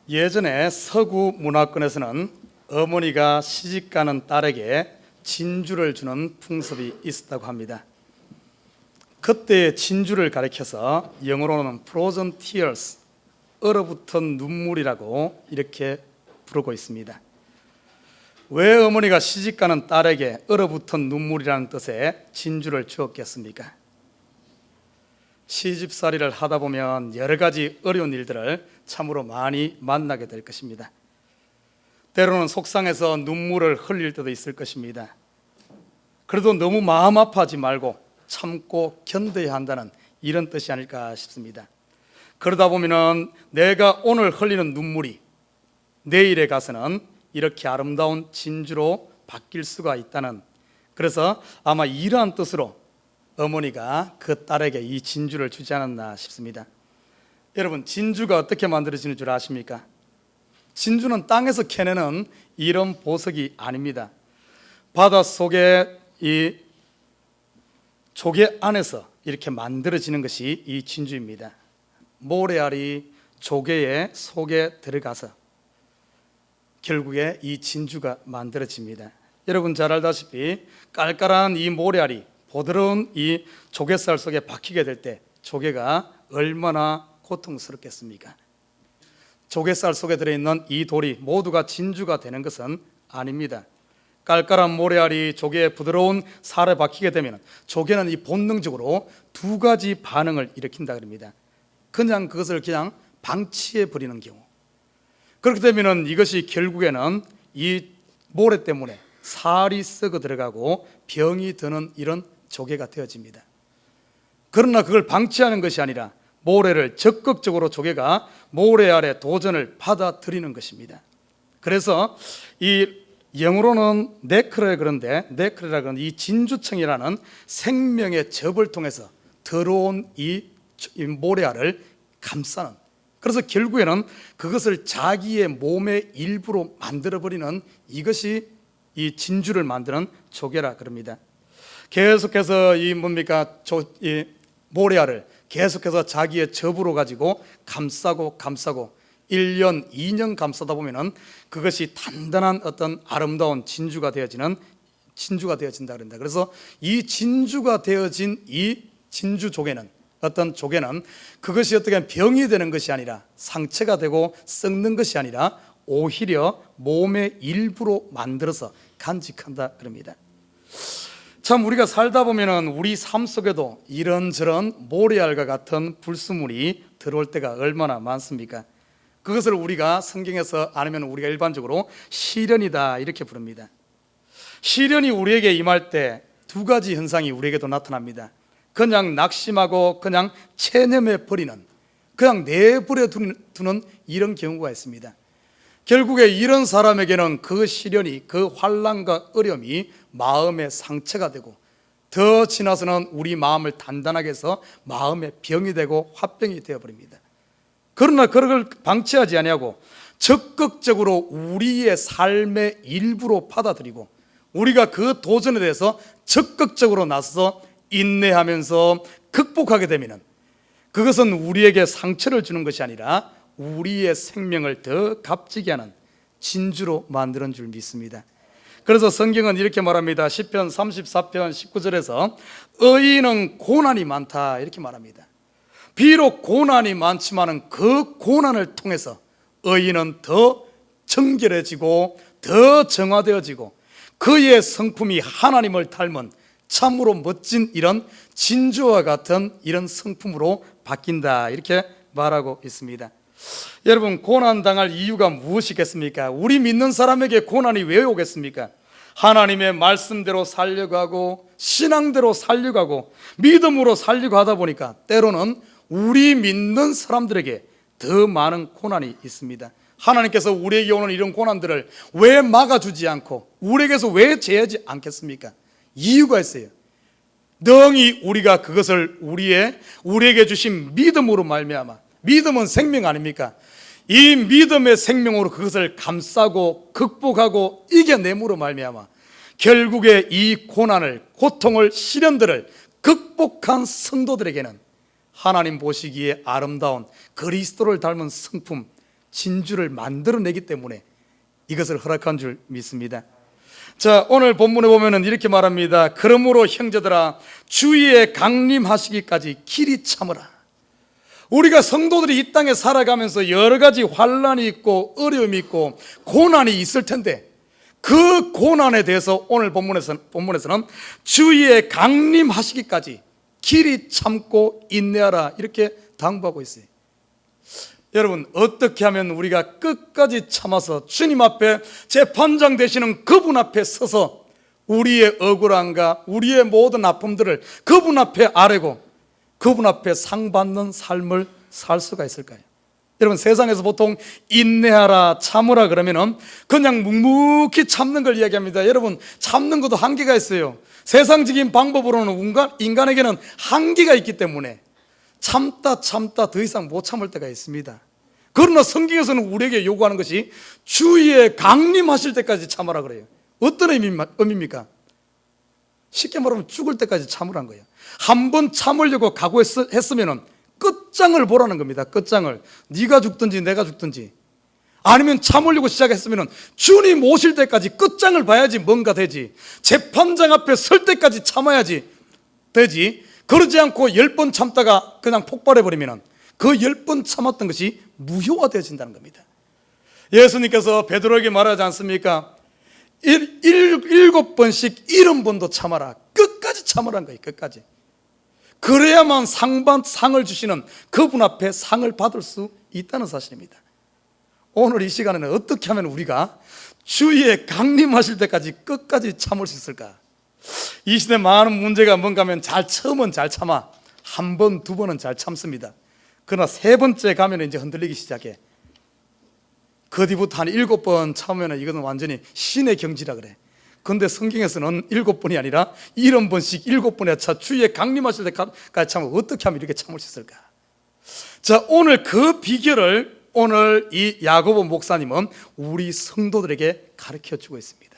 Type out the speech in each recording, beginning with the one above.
예전에 서구 문화권에서는 어머니가 시집가는 딸에게 진주를 주는 풍습이 있었다고 합니다. 그때의 진주를 가리켜서 영어로는 frozen tears, 얼어붙은 눈물이라고 이렇게 부르고 있습니다. 왜 어머니가 시집가는 딸에게 얼어붙은 눈물이라는 뜻의 진주를 주었겠습니까? 시집살이를 하다 보면 여러 가지 어려운 일들을 참으로 많이 만나게 될 것입니다. 때로는 속상해서 눈물을 흘릴 때도 있을 것입니다. 그래도 너무 마음 아파하지 말고 참고 견뎌야 한다는 이런 뜻이 아닐까 싶습니다. 그러다 보면 내가 오늘 흘리는 눈물이 내일에 가서는 이렇게 아름다운 진주로 바뀔 수가 있다는, 그래서 아마 이러한 뜻으로 어머니가 그 딸에게 이 진주를 주지 않았나 싶습니다. 여러분, 진주가 어떻게 만들어지는 줄 아십니까? 진주는 땅에서 캐내는 이런 보석이 아닙니다. 바닷속에 이 조개 안에서 이렇게 만들어지는 것이 이 진주입니다. 모래알이 조개의 속에 들어가서 결국에 이 진주가 만들어집니다. 여러분 잘 알다시피 깔깔한 이 모래알이 부드러운 이 조개살 속에 박히게 될 때 조개가 얼마나 고통스럽겠습니까? 조개살 속에 들어있는 이 돌이 모두가 진주가 되는 것은 아닙니다. 깔깔한 모래알이 조개의 부드러운 살에 박히게 되면 조개는 이 본능적으로 두 가지 반응을 일으킨다 그럽니다. 그냥 그것을 그냥 방치해 버리는 경우, 그렇게 되면 이것이 결국에는 이 모래 때문에 살이 썩어 들어가고 병이 드는 이런 조개가 되어집니다. 그러나 그걸 방치하는 것이 아니라 모래를 적극적으로 조개가 모래알의 도전을 받아들이는 것입니다. 그래서 이 영어로는 네크레, 그런데 네크레라는 이 진주청이라는 생명의 접을 통해서 더러운 이 모래알을 감싸는, 그래서 결국에는 그것을 자기의 몸의 일부로 만들어버리는, 이것이 이 진주를 만드는 조개라 그럽니다. 계속해서 이 모래알을 계속해서 자기의 접으로 가지고 감싸고 1년, 2년 감싸다 보면은 그것이 단단한 어떤 아름다운 진주가 되어진다 그런다. 그래서 이 진주가 되어진 이 진주 조개는, 어떤 조개는 그것이 어떻게 병이 되는 것이 아니라, 상처가 되고 썩는 것이 아니라 오히려 몸의 일부로 만들어서 간직한다 그럽니다. 참, 우리가 살다 보면은 우리 삶 속에도 이런저런 모래알과 같은 불순물이 들어올 때가 얼마나 많습니까? 그것을 우리가 성경에서 아니면 우리가 일반적으로 시련이다 이렇게 부릅니다. 시련이 우리에게 임할 때 두 가지 현상이 우리에게도 나타납니다. 그냥 낙심하고 그냥 체념해 버리는, 그냥 내버려 두는 이런 경우가 있습니다. 결국에 이런 사람에게는 그 시련이, 그 환난과 어려움이 마음의 상처가 되고, 더 지나서는 우리 마음을 단단하게 해서 마음의 병이 되고 화병이 되어버립니다. 그러나 그걸 방치하지 아니하고 적극적으로 우리의 삶의 일부로 받아들이고, 우리가 그 도전에 대해서 적극적으로 나서서 인내하면서 극복하게 되면 그것은 우리에게 상처를 주는 것이 아니라 우리의 생명을 더 값지게 하는 진주로 만드는 줄 믿습니다. 그래서 성경은 이렇게 말합니다. 시편 34편 19절에서 의인은 고난이 많다 이렇게 말합니다. 비록 고난이 많지만 그 고난을 통해서 의인은 더 정결해지고 더 정화되어지고 그의 성품이 하나님을 닮은 참으로 멋진 이런 진주와 같은 이런 성품으로 바뀐다 이렇게 말하고 있습니다. 여러분, 고난당할 이유가 무엇이겠습니까? 우리 믿는 사람에게 고난이 왜 오겠습니까? 하나님의 말씀대로 살려고 하고 신앙대로 살려고 하고 믿음으로 살려고 하다 보니까 때로는 우리 믿는 사람들에게 더 많은 고난이 있습니다. 하나님께서 우리에게 오는 이런 고난들을 왜 막아주지 않고 우리에게서 왜 제하지 않겠습니까? 이유가 있어요. 능히 우리가 그것을 우리에게 주신 믿음으로 말미암아, 믿음은 생명 아닙니까? 이 믿음의 생명으로 그것을 감싸고 극복하고 이겨내므로 말미암아 결국에 이 고난을, 고통을, 시련들을 극복한 성도들에게는 하나님 보시기에 아름다운 그리스도를 닮은 성품, 진주를 만들어내기 때문에 이것을 허락한 줄 믿습니다. 자, 오늘 본문에 보면은 이렇게 말합니다. 그러므로 형제들아 주위에 강림하시기까지 길이 참으라. 우리가 성도들이 이 땅에 살아가면서 여러 가지 환난이 있고 어려움이 있고 고난이 있을 텐데, 그 고난에 대해서 오늘 본문에서는 주위에 강림하시기까지 길이 참고 인내하라 이렇게 당부하고 있어요. 여러분, 어떻게 하면 우리가 끝까지 참아서 주님 앞에 재판장 되시는 그분 앞에 서서 우리의 억울함과 우리의 모든 아픔들을 그분 앞에 아뢰고 그분 앞에 상 받는 삶을 살 수가 있을까요? 여러분, 세상에서 보통 인내하라 참으라 그러면은 그냥 묵묵히 참는 걸 이야기합니다. 여러분, 참는 것도 한계가 있어요. 세상적인 방법으로는 인간에게는 한계가 있기 때문에 참다 더 이상 못 참을 때가 있습니다. 그러나 성경에서는 우리에게 요구하는 것이 주위에 강림하실 때까지 참으라 그래요. 어떤 의미입니까? 쉽게 말하면 죽을 때까지 참으라는 거예요. 한번 참으려고 각오했으면 끝장을 보라는 겁니다. 끝장을. 네가 죽든지 내가 죽든지, 아니면 참으려고 시작했으면 주님 오실 때까지 끝장을 봐야지 뭔가 되지. 재판장 앞에 설 때까지 참아야지 되지. 그러지 않고 10번 참다가 그냥 폭발해버리면 그 10번 참았던 것이 무효화되어진다는 겁니다. 예수님께서 베드로에게 말하지 않습니까? 7번씩 70번도 참아라. 끝까지 참으라는 거예요. 끝까지. 그래야만 상을 주시는 그분 앞에 상을 받을 수 있다는 사실입니다. 오늘 이 시간에는 어떻게 하면 우리가 주위에 강림하실 때까지 끝까지 참을 수 있을까? 이 시대 많은 문제가 뭔가 하면 처음은 잘 참아. 한 번, 두 번은 잘 참습니다. 그러나 세 번째 가면 이제 흔들리기 시작해. 그 뒤부터 한 7번 참으면 이거는 완전히 신의 경지라 그래. 그런데 성경에서는 7번이 아니라 70번씩 7번의 차 주위에 강림하실 때까지 참으면 어떻게 하면 이렇게 참을 수 있을까? 자, 오늘 그 비결을 오늘 이 야고보 목사님은 우리 성도들에게 가르쳐 주고 있습니다.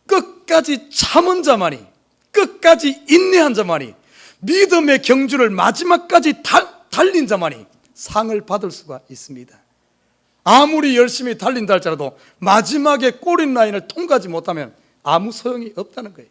끝까지 참은 자만이, 끝까지 인내한 자만이, 믿음의 경주를 마지막까지 달린 자만이 상을 받을 수가 있습니다. 아무리 열심히 달린다 할지라도 마지막에 꼬린 라인을 통과하지 못하면 아무 소용이 없다는 거예요.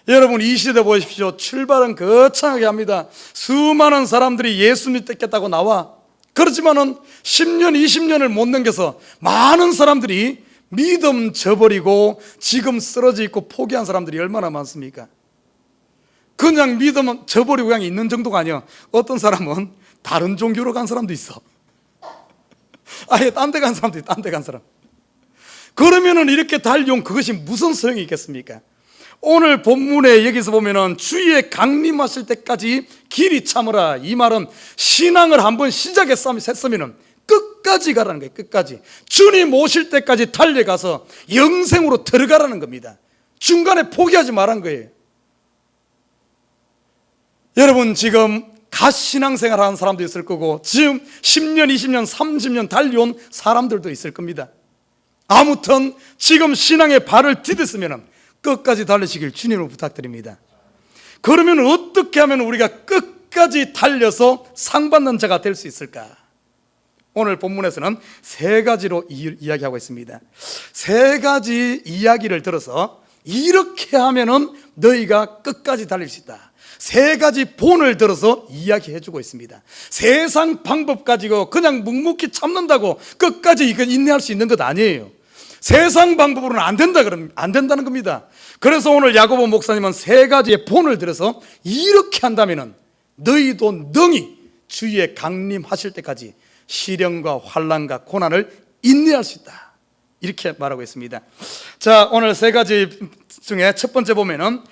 여러분, 이 시대 보십시오. 출발은 거창하게 합니다. 수많은 사람들이 예수 믿겠다고 나와. 그렇지만은 10년, 20년을 못 넘겨서 많은 사람들이 믿음 저버리고 지금 쓰러져 있고 포기한 사람들이 얼마나 많습니까? 그냥 믿음 저버리고 그냥 있는 정도가 아니야. 어떤 사람은 다른 종교로 간 사람도 있어. 아예 딴 데 간 사람도 있어. 딴 데 간 사람. 그러면은 이렇게 달려온 그것이 무슨 소용이 있겠습니까? 오늘 본문에 여기서 보면은 주위에 강림하실 때까지 길이 참으라. 이 말은 신앙을 한번 시작했으면은 끝까지 가라는 거예요. 끝까지. 주님 오실 때까지 달려가서 영생으로 들어가라는 겁니다. 중간에 포기하지 말란 거예요. 여러분, 지금 갓신앙생활 하는 사람도 있을 거고 지금 10년, 20년, 30년 달려온 사람들도 있을 겁니다. 아무튼 지금 신앙에 발을 디뎠으면 끝까지 달리시길 주님으로 부탁드립니다. 그러면 어떻게 하면 우리가 끝까지 달려서 상 받는 자가 될 수 있을까? 오늘 본문에서는 세 가지로 이야기하고 있습니다. 세 가지 이야기를 들어서 이렇게 하면은 너희가 끝까지 달릴 수 있다. 세 가지 본을 들어서 이야기해주고 있습니다. 세상 방법 가지고 그냥 묵묵히 참는다고 끝까지 이건 인내할 수 있는 것 아니에요. 세상 방법으로는 안 된다 그러면 안 된다는 겁니다. 그래서 오늘 야고보 목사님은 세 가지의 본을 들어서 이렇게 한다면은 너희도 능히 주위에 강림하실 때까지 시련과 환난과 고난을 인내할 수 있다. 이렇게 말하고 있습니다. 자, 오늘 세 가지 중에 첫 번째 보면은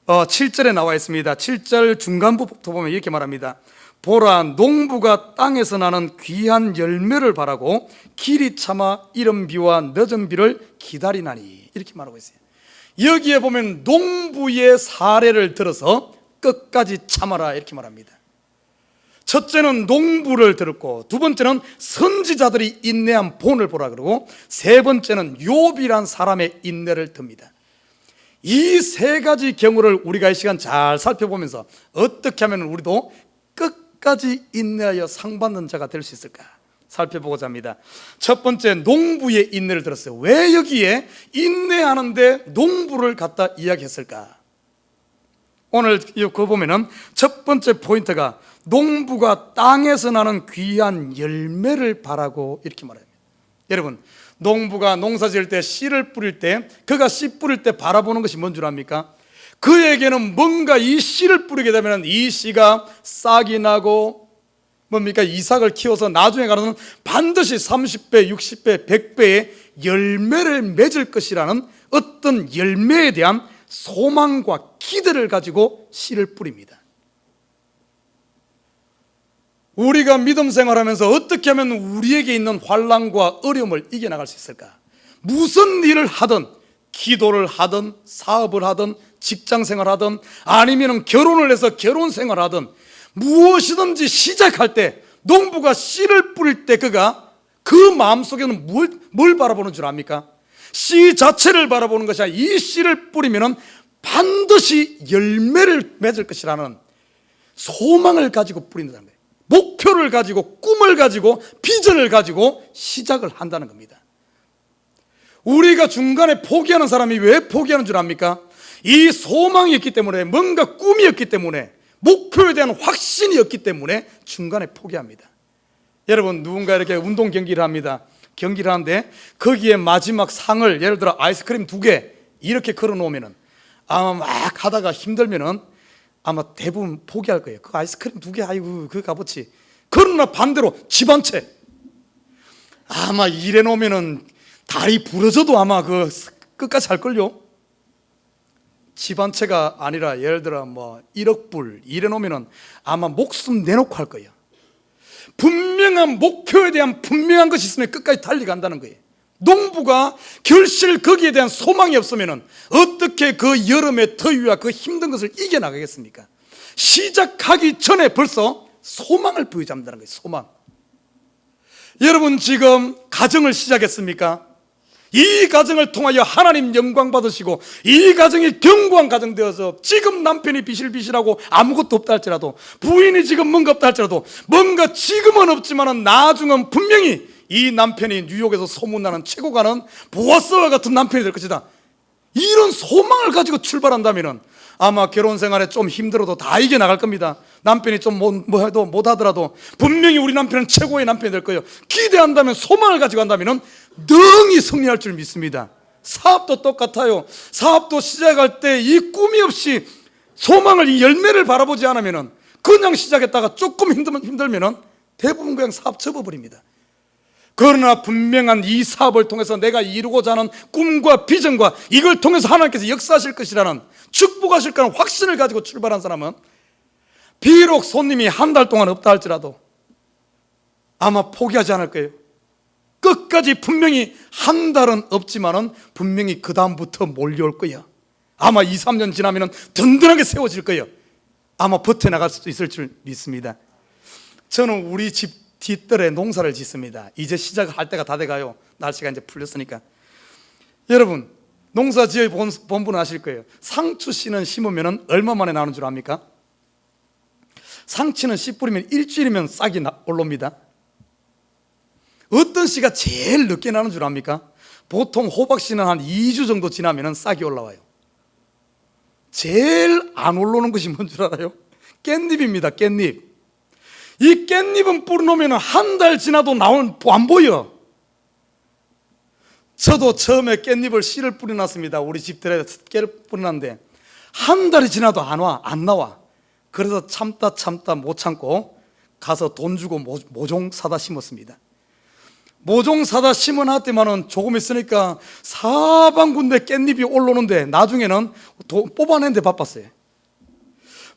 7절에 나와 있습니다. 7절 중간부터 보면 이렇게 말합니다. 보라, 농부가 땅에서 나는 귀한 열매를 바라고 길이 참아 이른 비와 늦은 비를 기다리나니, 이렇게 말하고 있어요. 여기에 보면 농부의 사례를 들어서 끝까지 참아라 이렇게 말합니다. 첫째는 농부를 들었고, 두 번째는 선지자들이 인내한 본을 보라 그러고, 세 번째는 욥이란 사람의 인내를 듭니다. 이 세 가지 경우를 우리가 이 시간 잘 살펴보면서 어떻게 하면 우리도 끝까지 인내하여 상 받는 자가 될 수 있을까? 살펴보고자 합니다. 첫 번째, 농부의 인내를 들었어요. 왜 여기에 인내하는데 농부를 갖다 이야기했을까? 오늘 이거 보면은 첫 번째 포인트가 농부가 땅에서 나는 귀한 열매를 바라고 이렇게 말합니다. 여러분, 농부가 농사 지을 때 씨를 뿌릴 때, 그가 씨 뿌릴 때 바라보는 것이 뭔 줄 압니까? 그에게는 뭔가 이 씨를 뿌리게 되면 이 씨가 싹이 나고 뭡니까? 이삭을 키워서 나중에 가서는 반드시 30배, 60배, 100배의 열매를 맺을 것이라는 어떤 열매에 대한 소망과 기대를 가지고 씨를 뿌립니다. 우리가 믿음 생활하면서 어떻게 하면 우리에게 있는 환난과 어려움을 이겨나갈 수 있을까? 무슨 일을 하든, 기도를 하든, 사업을 하든, 직장 생활하든, 아니면 결혼을 해서 결혼 생활하든, 무엇이든지 시작할 때 농부가 씨를 뿌릴 때 그가 그 마음속에는 뭘 바라보는 줄 압니까? 씨 자체를 바라보는 것이 아니라 이 씨를 뿌리면 반드시 열매를 맺을 것이라는 소망을 가지고 뿌린다는 거예요. 목표를 가지고, 꿈을 가지고, 비전을 가지고 시작을 한다는 겁니다. 우리가 중간에 포기하는 사람이 왜 포기하는 줄 압니까? 이 소망이 있기 때문에, 뭔가 꿈이 없기 때문에, 목표에 대한 확신이 없기 때문에 중간에 포기합니다. 여러분, 누군가 이렇게 운동 경기를 합니다. 경기를 하는데 거기에 마지막 상을, 예를 들어 아이스크림 2개 이렇게 걸어 놓으면은 아마 막 하다가 힘들면은 아마 대부분 포기할 거예요. 그 아이스크림 2개, 아이고 그 값어치. 그러나 반대로 집 한 채, 아마 이래 놓으면은 다리 부러져도 아마 그 끝까지 할걸요. 집 한 채가 아니라 예를 들어 뭐 1억 불 이래 놓으면은 아마 목숨 내놓고 할 거예요. 분명한 목표에 대한 분명한 것이 있으면 끝까지 달려간다는 거예요. 농부가 결실 거기에 대한 소망이 없으면 어떻게 그 여름의 더위와 그 힘든 것을 이겨나가겠습니까? 시작하기 전에 벌써 소망을 부여잡는다는 거예요. 소망. 여러분, 지금 가정을 시작했습니까? 이 가정을 통하여 하나님 영광 받으시고 이 가정이 견고한 가정 되어서 지금 남편이 비실비실하고 아무것도 없다 할지라도, 부인이 지금 뭔가 없다 할지라도, 뭔가 지금은 없지만 나중은 분명히 이 남편이 뉴욕에서 소문나는 최고 가는 보아스와 같은 남편이 될 것이다, 이런 소망을 가지고 출발한다면 아마 결혼 생활에 좀 힘들어도 다 이겨나갈 겁니다. 남편이 좀 뭐 해도 못 하더라도 분명히 우리 남편은 최고의 남편이 될 거예요. 기대한다면, 소망을 가지고 한다면 능히 승리할 줄 믿습니다. 사업도 똑같아요. 사업도 시작할 때 이 꿈이 없이 소망을, 이 열매를 바라보지 않으면 그냥 시작했다가 조금 힘들면 대부분 그냥 사업 접어버립니다. 그러나 분명한 이 사업을 통해서 내가 이루고자 하는 꿈과 비전과 이걸 통해서 하나님께서 역사하실 것이라는, 축복하실 거라는 확신을 가지고 출발한 사람은 비록 손님이 한 달 동안 없다 할지라도 아마 포기하지 않을 거예요. 끝까지 분명히 한 달은 없지만은 분명히 그 다음부터 몰려올 거예요. 아마 2, 3년 지나면 든든하게 세워질 거예요. 아마 버텨나갈 수도 있을 줄 믿습니다. 저는 우리 집 뒷뜰에 농사를 짓습니다. 이제 시작할 때가 다 돼가요. 날씨가 이제 풀렸으니까. 여러분, 농사 지어 본 분은 아실 거예요. 상추 씨는 심으면 얼마 만에 나오는 줄 압니까? 상추는 씨 뿌리면 일주일이면 싹이 올라옵니다. 어떤 씨가 제일 늦게 나는 줄 압니까? 보통 호박 씨는 한 2주 정도 지나면 싹이 올라와요. 제일 안 올라오는 것이 뭔 줄 알아요? 깻잎입니다. 깻잎. 이 깻잎은 뿌려놓으면 한 달 지나도 안 보여. 저도 처음에 깻잎을 씨를 뿌려놨습니다. 우리 집들에 깨를 뿌려놨는데 한 달이 지나도 안 나와. 그래서 참다 못 참고 가서 돈 주고 모종 사다 심었습니다. 모종 사다 심어놨더만은 조금 있으니까 사방군데 깻잎이 올라오는데 나중에는 뽑아내는데 바빴어요.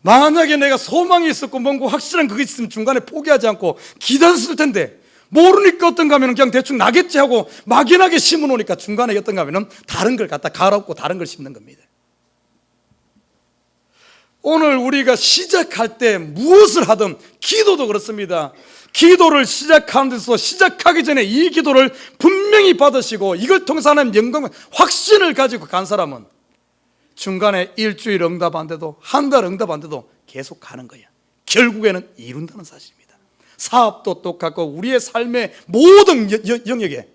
만약에 내가 소망이 있었고 뭔가 확실한 그게 있으면 중간에 포기하지 않고 기다렸을 텐데, 모르니까 어떤가 하면 그냥 대충 나겠지 하고 막연하게 심어놓으니까 중간에 어떤가 하면 다른 걸 갖다 갈아엎고 다른 걸 심는 겁니다. 오늘 우리가 시작할 때 무엇을 하든, 기도도 그렇습니다. 기도를 시작하는 데서 시작하기 전에 이 기도를 분명히 받으시고 이걸 통해서 하나님 영광, 확신을 가지고 간 사람은 중간에 일주일 응답 안 돼도, 한 달 응답 안 돼도 계속 가는 거야. 결국에는 이룬다는 사실입니다. 사업도 똑같고 우리의 삶의 모든 영역에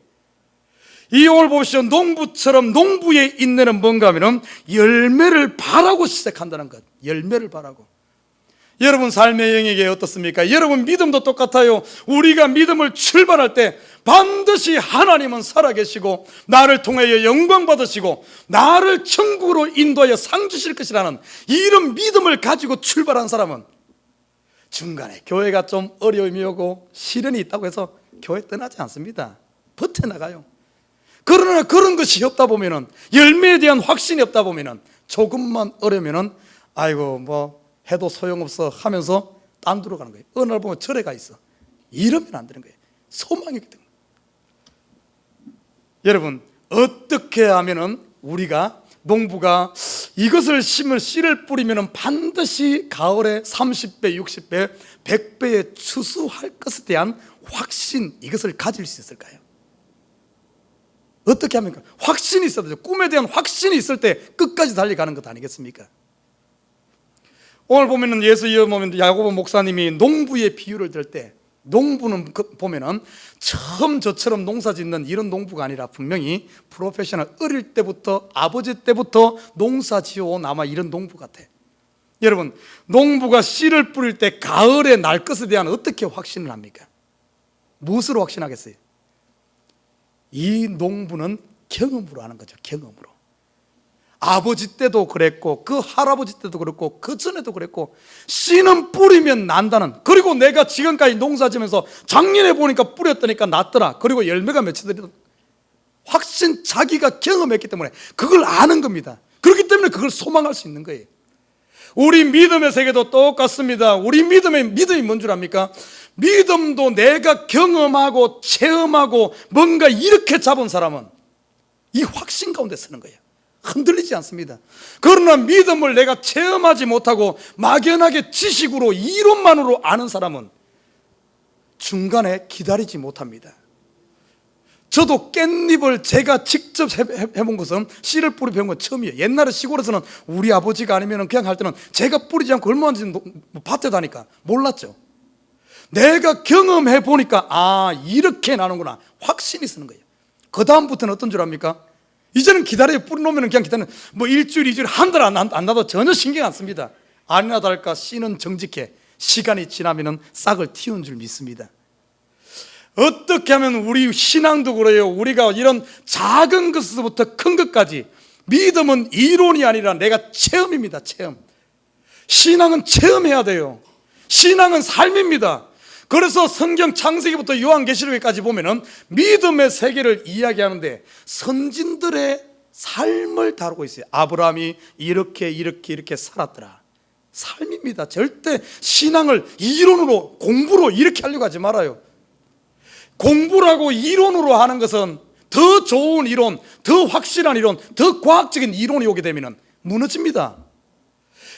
이 오늘 보시오. 농부처럼 농부의 인내는 뭔가 하면 열매를 바라고 시작한다는 것. 열매를 바라고. 여러분 삶의 영역에 어떻습니까? 여러분 믿음도 똑같아요. 우리가 믿음을 출발할 때 반드시 하나님은 살아계시고 나를 통하여 영광 받으시고 나를 천국으로 인도하여 상 주실 것이라는 이런 믿음을 가지고 출발한 사람은 중간에 교회가 좀 어려움이 오고 시련이 있다고 해서 교회 떠나지 않습니다. 버텨나가요. 그러나 그런 것이 없다 보면은, 열매에 대한 확신이 없다 보면은, 조금만 어려면은 아이고 뭐 해도 소용없어 하면서 딴 데로 가는 거예요. 어느 날 보면 절에 가 있어. 이러면 안 되는 거예요. 소망이 있기 때문에. 여러분 어떻게 하면은 우리가 농부가 이것을 심을 씨를 뿌리면은 반드시 가을에 30배, 60배, 100배의 추수할 것에 대한 확신, 이것을 가질 수 있을까요? 어떻게 합니까? 확신이 있어야 되죠. 꿈에 대한 확신이 있을 때 끝까지 달려가는 것 아니겠습니까? 오늘 보면은 야고보 목사님이 농부의 비유를 들 때, 농부는 보면은 처음 저처럼 농사 짓는 이런 농부가 아니라 분명히 프로페셔널, 어릴 때부터 아버지 때부터 농사 지어온 아마 이런 농부 같아. 여러분 농부가 씨를 뿌릴 때 가을에 날 것에 대한 어떻게 확신을 합니까? 무엇으로 확신하겠어요? 이 농부는 경험으로 하는 거죠. 경험으로. 아버지 때도 그랬고 그 할아버지 때도 그랬고 그 전에도 그랬고 씨는 뿌리면 난다는, 그리고 내가 지금까지 농사지면서 작년에 보니까 뿌렸더니까 났더라, 그리고 열매가 맺히더라, 확신, 자기가 경험했기 때문에 그걸 아는 겁니다. 그렇기 때문에 그걸 소망할 수 있는 거예요. 우리 믿음의 세계도 똑같습니다. 우리 믿음이 뭔 줄 압니까? 믿음도 내가 경험하고 체험하고 뭔가 이렇게 잡은 사람은 이 확신 가운데 서는 거예요. 흔들리지 않습니다. 그러나 믿음을 내가 체험하지 못하고 막연하게 지식으로 이론만으로 아는 사람은 중간에 기다리지 못합니다. 저도 깻잎을 제가 직접 해본 것은 씨를 뿌리 배운 건 처음이에요. 옛날에 시골에서는 우리 아버지가 아니면 그냥 할 때는 제가 뿌리지 않고 얼마나 밭에 다니까 몰랐죠. 내가 경험해 보니까 아 이렇게 나는구나, 확신이 쓰는 거예요. 그 다음부터는 어떤 줄 압니까? 이제는 기다려요. 뿌리 놓으면 그냥 기다리는, 뭐 일주일, 이주일, 한 달 안 나도 전혀 신경 안 씁니다. 아니나 다를까 씨는 정직해. 시간이 지나면 싹을 틔운 줄 믿습니다. 어떻게 하면 우리 신앙도 그래요. 우리가 이런 작은 것부터 큰 것까지, 믿음은 이론이 아니라 내가 체험입니다. 체험. 신앙은 체험해야 돼요. 신앙은 삶입니다. 그래서 성경 창세기부터 요한계시록까지 보면은 믿음의 세계를 이야기하는데 선진들의 삶을 다루고 있어요. 아브라함이 이렇게 살았더라. 삶입니다. 절대 신앙을 이론으로, 공부로 이렇게 하려고 하지 말아요. 공부라고 이론으로 하는 것은 더 좋은 이론, 더 확실한 이론, 더 과학적인 이론이 오게 되면 무너집니다.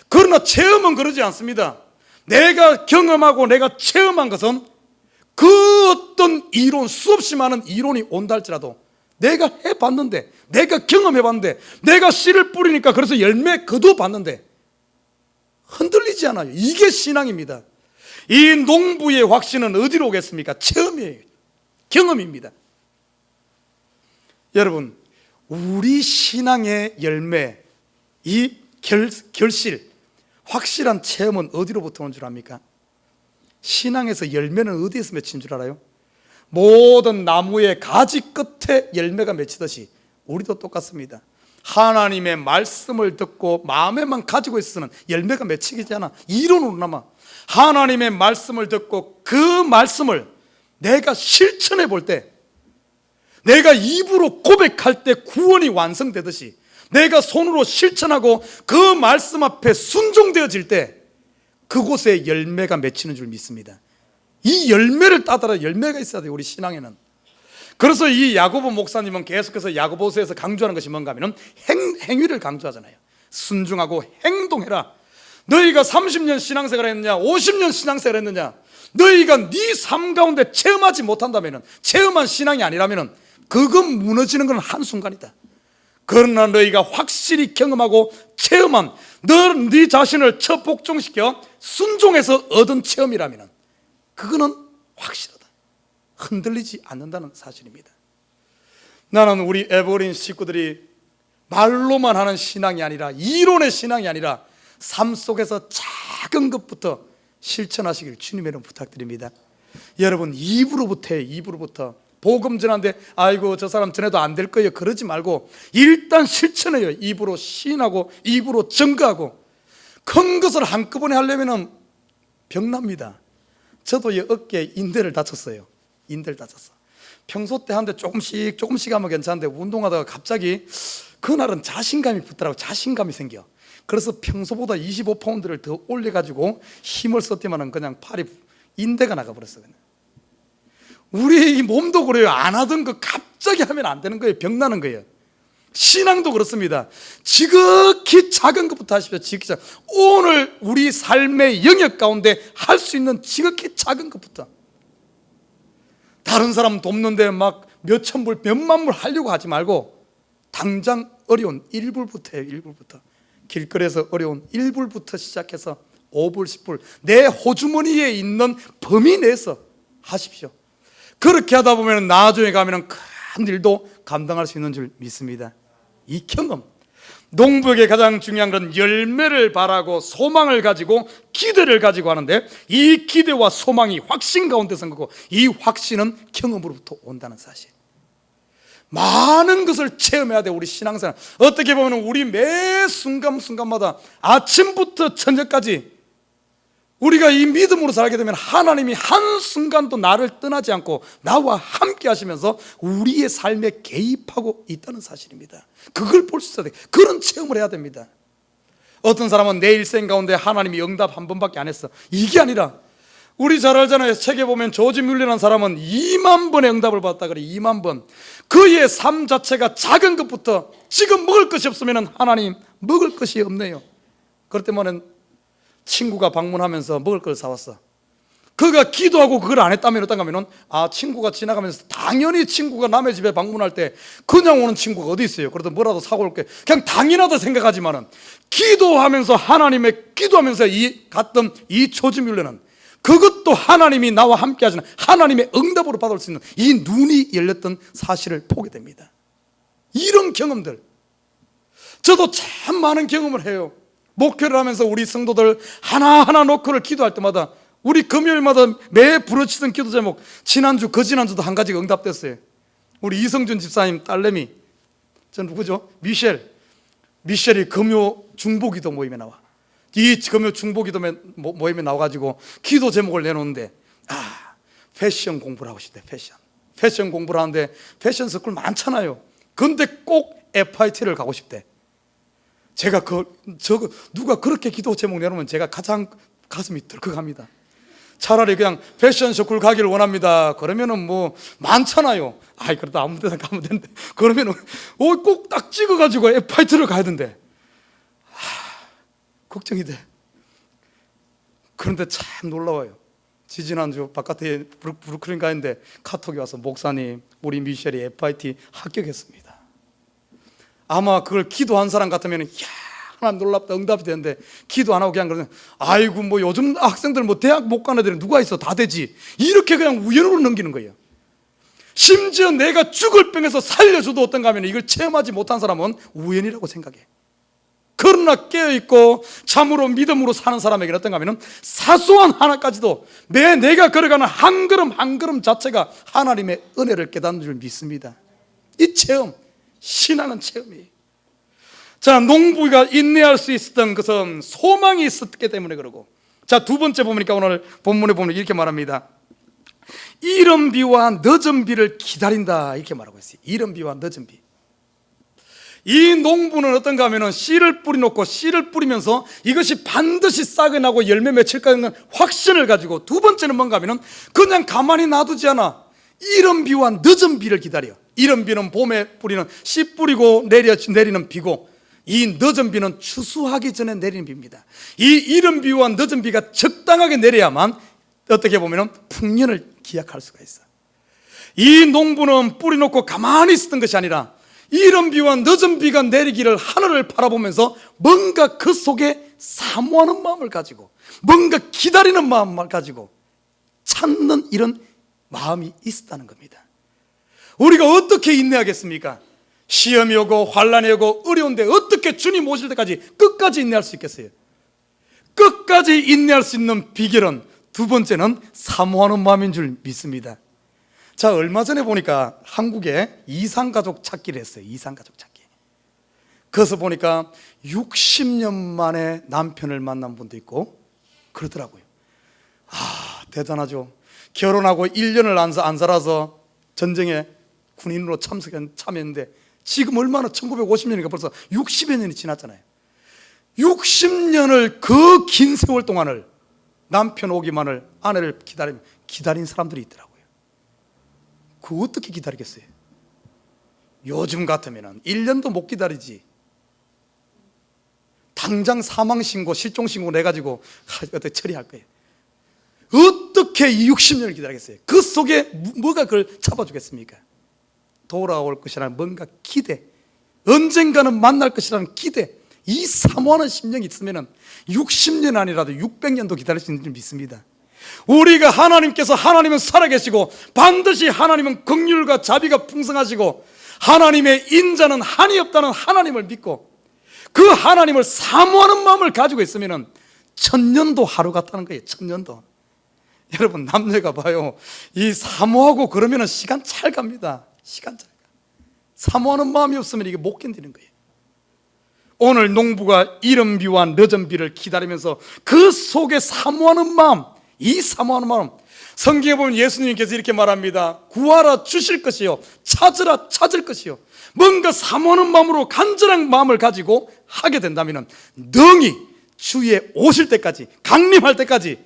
그러나 체험은 그러지 않습니다. 내가 경험하고 내가 체험한 것은 그 어떤 이론, 수없이 많은 이론이 온다 할지라도 내가 해봤는데, 내가 경험해봤는데, 내가 씨를 뿌리니까 그래서 열매 거둬봤는데 흔들리지 않아요. 이게 신앙입니다. 이 농부의 확신은 어디로 오겠습니까? 체험이에요. 경험입니다. 여러분 우리 신앙의 열매, 이 결실, 확실한 체험은 어디로부터 온 줄 압니까? 신앙에서 열매는 어디에서 맺힌 줄 알아요? 모든 나무의 가지 끝에 열매가 맺히듯이 우리도 똑같습니다. 하나님의 말씀을 듣고 마음에만 가지고 있어서는 열매가 맺히지 않아. 이론으로나마 하나님의 말씀을 듣고 그 말씀을 내가 실천해 볼 때, 내가 입으로 고백할 때 구원이 완성되듯이 내가 손으로 실천하고 그 말씀 앞에 순종되어질 때 그곳에 열매가 맺히는 줄 믿습니다. 이 열매를 따따라 열매가 있어야 돼요. 우리 신앙에는. 그래서 이 야고보 목사님은 계속해서 야고보서에서 강조하는 것이 뭔가 하면 행위를 강조하잖아요. 순종하고 행동해라. 너희가 30년 신앙생활 했느냐, 50년 신앙생활 했느냐, 너희가 네 삶 가운데 체험하지 못한다면, 체험한 신앙이 아니라면 그건 무너지는 건 한순간이다. 그러나 너희가 확실히 경험하고 체험한, 네 자신을 처복종시켜 순종해서 얻은 체험이라면 그거는 확실하다. 흔들리지 않는다는 사실입니다. 나는 우리 에버린 식구들이 말로만 하는 신앙이 아니라, 이론의 신앙이 아니라 삶 속에서 작은 것부터 실천하시길 주님의 이름 부탁드립니다. 여러분, 입으로부터 복음 전하는데 아이고 저 사람 전해도 안 될 거예요 그러지 말고 일단 실천해요. 입으로 시인하고 입으로 증거하고. 큰 것을 한꺼번에 하려면 병납니다. 저도 이 어깨에 인대를 다쳤어요. 인대를 다쳤어. 평소 때 하는데 조금씩 하면 괜찮은데 운동하다가 갑자기 그날은 자신감이 붙더라고. 자신감이 생겨. 그래서 평소보다 25파운드를 더 올려가지고 힘을 썼더니만 그냥 팔이 인대가 나가버렸어. 그냥. 우리 이 몸도 그래요. 안 하던 거 갑자기 하면 안 되는 거예요. 병나는 거예요. 신앙도 그렇습니다. 지극히 작은 것부터 하십시오. 지극히 작은. 오늘 우리 삶의 영역 가운데 할 수 있는 지극히 작은 것부터. 다른 사람 돕는데 막 몇천 불, 몇만 불 하려고 하지 말고 당장 어려운 1불부터 해요. 1불부터. 길거리에서 어려운 1불부터 시작해서 5불, 10불 내 호주머니에 있는 범위 내에서 하십시오. 그렇게 하다 보면 나중에 가면 큰 일도 감당할 수 있는 줄 믿습니다. 이 경험, 농부에게 가장 중요한 건 열매를 바라고 소망을 가지고 기대를 가지고 하는데, 이 기대와 소망이 확신 가운데 선 거고, 이 확신은 경험으로부터 온다는 사실. 많은 것을 체험해야 돼. 우리 신앙생활 어떻게 보면 우리 매 순간순간마다 아침부터 저녁까지 우리가 이 믿음으로 살게 되면 하나님이 한순간도 나를 떠나지 않고 나와 함께 하시면서 우리의 삶에 개입하고 있다는 사실입니다. 그걸 볼 수 있어야 돼. 그런 체험을 해야 됩니다. 어떤 사람은 내 일생 가운데 하나님이 응답 한 번밖에 안 했어. 이게 아니라 우리 잘 알잖아요. 책에 보면 조지 뮬러라는 사람은 2만 번의 응답을 받았다 그래. 2만 번. 그의 삶 자체가 작은 것부터 지금 먹을 것이 없으면 하나님 먹을 것이 없네요. 그럴 때만은 친구가 방문하면서 먹을 걸 사왔어. 그가 기도하고 그걸 안 했다면 어떤가 하면 친구가 지나가면서 당연히 친구가 남의 집에 방문할 때 그냥 오는 친구가 어디 있어요. 그래도 뭐라도 사고 올게 그냥 당연하다 생각하지만은 기도하면서 기도하면서 갔던 이 조지 뮬러는 그것도 하나님이 나와 함께 하시는 하나님의 응답으로 받을 수 있는 이 눈이 열렸던 사실을 보게 됩니다. 이런 경험들, 저도 참 많은 경험을 해요. 목회를 하면서 우리 성도들 하나하나 놓고를 기도할 때마다 우리 금요일마다 매 부르치던 기도 제목, 지난주 그지난주도 한 가지가 응답됐어요. 우리 이성준 집사님 딸내미, 저 누구죠? 미셸이 금요 중보기도 모임에 나와. 이 금요 중보기도 모임에 나와가지고 기도 제목을 내놓는데 패션 공부를 하고 싶대. 패션 공부를 하는데 패션 스쿨 많잖아요. 근데 꼭 FIT를 가고 싶대. 제가 누가 그렇게 기도 제목 내놓으면 제가 가장 가슴이 덜컥합니다. 차라리 그냥 패션 스쿨 가기를 원합니다. 그러면은 뭐 많잖아요. 그래도 아무 데나 가면 되는데 그러면은 꼭 딱 찍어가지고 FIT를 가야 된대. 걱정이 돼. 그런데 참 놀라워요. 지지난주 바깥에 브루클린 가는데 카톡이 와서 목사님 우리 미셸이 FIT 합격했습니다. 아마 그걸 기도한 사람 같으면 하나님 놀랍다 응답이 되는데 기도 안 하고 그냥 그러면 아이고 뭐 요즘 학생들 뭐 대학 못 가는 애들은 누가 있어 다 되지 이렇게 그냥 우연으로 넘기는 거예요. 심지어 내가 죽을 병에서 살려줘도 어떤가 하면 이걸 체험하지 못한 사람은 우연이라고 생각해. 그러나 깨어있고 참으로 믿음으로 사는 사람에게는 어떤가 하면 사소한 하나까지도 내가 걸어가는 한 걸음 한 걸음 자체가 하나님의 은혜를 깨닫는 줄 믿습니다. 이 체험, 신앙은 체험이에요. 자, 농부가 인내할 수 있었던 것은 소망이 있었기 때문에 그러고, 자, 두 번째 보니까 오늘 본문에 보면 이렇게 말합니다. 이른 비와 늦은 비를 기다린다 이렇게 말하고 있어요. 이른 비와 늦은 비. 이 농부는 어떤가 하면 씨를 뿌려놓고 씨를 뿌리면서 이것이 반드시 싹이 나고 열매 맺힐까는 확신을 가지고, 두 번째는 뭔가 하면 그냥 가만히 놔두지 않아. 이른 비와 늦은 비를 기다려. 이른 비는 봄에 뿌리는 씨 뿌리고 내리는 비고, 이 늦은 비는 추수하기 전에 내리는 비입니다. 이 이른 비와 늦은 비가 적당하게 내려야만 어떻게 보면 풍년을 기약할 수가 있어. 이 농부는 뿌려놓고 가만히 있었던 것이 아니라 이른 비와 늦은 비가 내리기를 하늘을 바라보면서 뭔가 그 속에 사모하는 마음을 가지고 뭔가 기다리는 마음을 가지고 찾는 이런 마음이 있었다는 겁니다. 우리가 어떻게 인내하겠습니까? 시험이 오고 환난이 오고 어려운데 어떻게 주님 오실 때까지 끝까지 인내할 수 있겠어요? 끝까지 인내할 수 있는 비결은 두 번째는 사모하는 마음인 줄 믿습니다. 자, 얼마 전에 보니까 한국에 이상가족 찾기를 했어요. 이상가족 찾기. 그래서 보니까 60년 만에 남편을 만난 분도 있고 그러더라고요. 아, 대단하죠. 결혼하고 1년을 안 살아서 전쟁에 군인으로 참여했는데 지금 얼마나 1950년이니까 벌써 60여 년이 지났잖아요. 60년을 그 긴 세월 동안을 남편 오기만을 아내를 기다린 사람들이 있더라고요. 그거 어떻게 기다리겠어요? 요즘 같으면 1년도 못 기다리지. 당장 사망신고, 실종신고 내가지고 어떻게 처리할 거예요. 어떻게 60년을 기다리겠어요? 그 속에 뭐가 그걸 잡아주겠습니까? 돌아올 것이라는 뭔가 기대, 언젠가는 만날 것이라는 기대, 이 사모하는 심령이 있으면 60년 아니라도 600년도 기다릴 수 있는 줄 믿습니다. 우리가 하나님은 살아계시고 반드시 하나님은 긍휼과 자비가 풍성하시고 하나님의 인자는 한이 없다는 하나님을 믿고 그 하나님을 사모하는 마음을 가지고 있으면 1000년도 하루 같다는 거예요. 1000년도. 여러분, 남녀가 봐요, 이 사모하고 그러면 시간 잘 갑니다. 시간 잘 가. 사모하는 마음이 없으면 이게 못 견디는 거예요. 오늘 농부가 이른 비와 늦은 비를 기다리면서 그 속에 사모하는 마음, 이 사모하는 마음, 성경에 보면 예수님께서 이렇게 말합니다. 구하라 주실 것이요, 찾으라 찾을 것이요. 뭔가 사모하는 마음으로 간절한 마음을 가지고 하게 된다면 능히 주의 오실 때까지, 강림할 때까지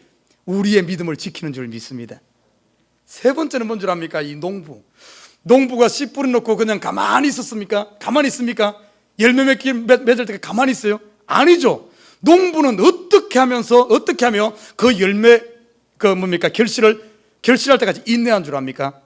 우리의 믿음을 지키는 줄 믿습니다. 세 번째는 뭔 줄 압니까? 이 농부가 씨 뿌려놓고 그냥 가만히 있었습니까? 가만히 있습니까? 열매 맺을 때 가만히 있어요? 아니죠. 농부는 어떻게 하며 그 열매 결실할 때까지 인내한 줄 압니까?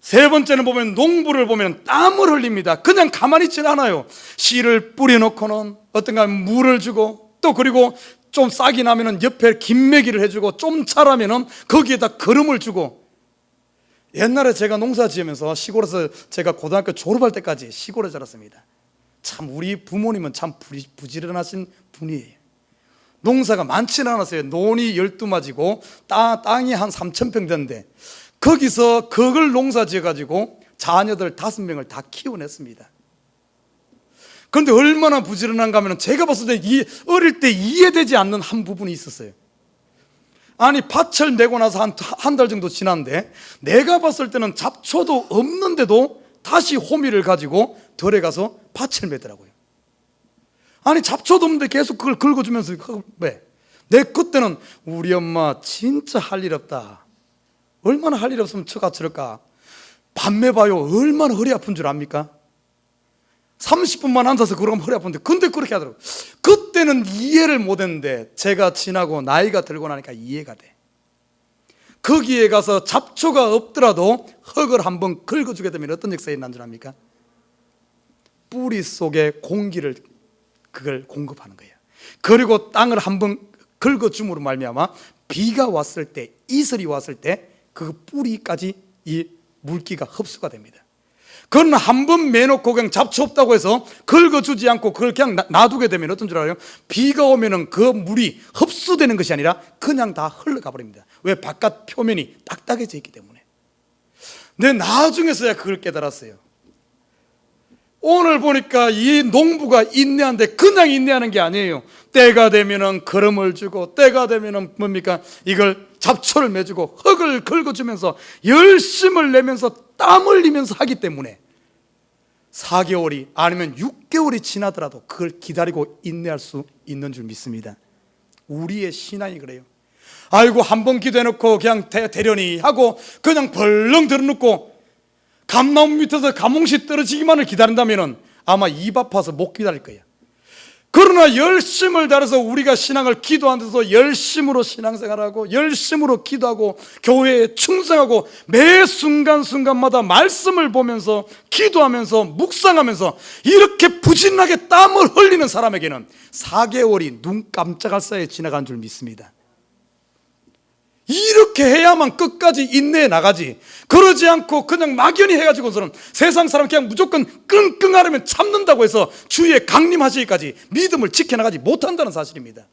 세 번째는 보면 농부를 보면 땀을 흘립니다. 그냥 가만히 있지 않아요. 씨를 뿌려놓고는 어떤가 물을 주고, 또 그리고 좀 싹이 나면은 옆에 김매기를 해주고, 좀 자라면은 거기에다 거름을 주고. 옛날에 제가 농사 지으면서 시골에서 제가 고등학교 졸업할 때까지 시골에 자랐습니다. 참 우리 부모님은 참 부지런하신 분이에요. 농사가 많지는 않았어요. 논이 12마지고 땅이 한 3,000평 되는데 거기서 그걸 농사 지어가지고 자녀들 5명을 다 키워냈습니다. 그런데 얼마나 부지런한가 하면 제가 봤을 때 어릴 때 이해되지 않는 한 부분이 있었어요. 아니, 밭을 내고 나서 한 달 정도 지났는데 내가 봤을 때는 잡초도 없는데도 다시 호미를 가지고 덜에 가서 밭을 매더라고요. 아니, 잡초도 없는데 계속 그걸 긁어주면서 왜? 내 그때는 우리 엄마 진짜 할 일 없다. 얼마나 할 일 없으면 처가 저럴까? 밤매봐요. 얼마나 허리 아픈 줄 압니까? 30분만 앉아서 그러면 허리 아픈데, 근데 그렇게 하더라고요. 그때는 이해를 못했는데 제가 지나고 나이가 들고 나니까 이해가 돼. 거기에 가서 잡초가 없더라도 흙을 한번 긁어주게 되면 어떤 역사가 일어난 줄 압니까? 뿌리 속에 공기를 그걸 공급하는 거예요. 그리고 땅을 한번 긁어줌으로 말미암아 비가 왔을 때, 이슬이 왔을 때 그 뿌리까지 이 물기가 흡수가 됩니다. 그건 한번 매놓고 그냥 잡초 없다고 해서 긁어주지 않고 그걸 그냥 놔두게 되면 어떤 줄 알아요? 비가 오면은 그 물이 흡수되는 것이 아니라 그냥 다 흘러가 버립니다. 왜? 바깥 표면이 딱딱해져 있기 때문에. 근데 나중에서야 그걸 깨달았어요. 오늘 보니까 이 농부가 인내하는데 그냥 인내하는 게 아니에요. 때가 되면은 거름을 주고, 때가 되면은 뭡니까? 이걸 잡초를 매주고 흙을 긁어주면서 열심을 내면서 땀 흘리면서 하기 때문에 4개월이 아니면 6개월이 지나더라도 그걸 기다리고 인내할 수 있는 줄 믿습니다. 우리의 신앙이 그래요. 아이고, 한번 기도해놓고 그냥 대련히 하고 그냥 벌렁 들어놓고 감나무 밑에서 가뭄시 떨어지기만을 기다린다면 아마 입 아파서 못 기다릴 거예요. 그러나 열심을 다해서 우리가 신앙을 기도하는 데서 열심으로 신앙생활하고 열심으로 기도하고 교회에 충성하고 매 순간순간마다 말씀을 보면서 기도하면서 묵상하면서 이렇게 부진하게 땀을 흘리는 사람에게는 4개월이 눈 깜짝할 사이에 지나간 줄 믿습니다. 이렇게 해야만 끝까지 인내해 나가지. 그러지 않고 그냥 막연히 해가지고서는 세상 사람 그냥 무조건 끙끙 앓으면 참는다고 해서 주위에 강림하시기까지 믿음을 지켜나가지 못한다는 사실입니다.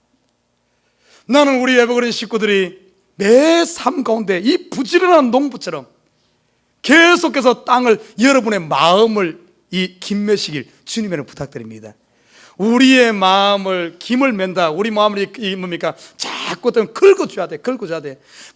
나는 우리 에버그린 식구들이 매 삶 가운데 이 부지런한 농부처럼 계속해서 땅을, 여러분의 마음을 이 김매시길 주님에는 부탁드립니다. 우리의 마음을 김을 맨다. 우리 마음을 뭡니까? 자꾸 긁어줘야 돼.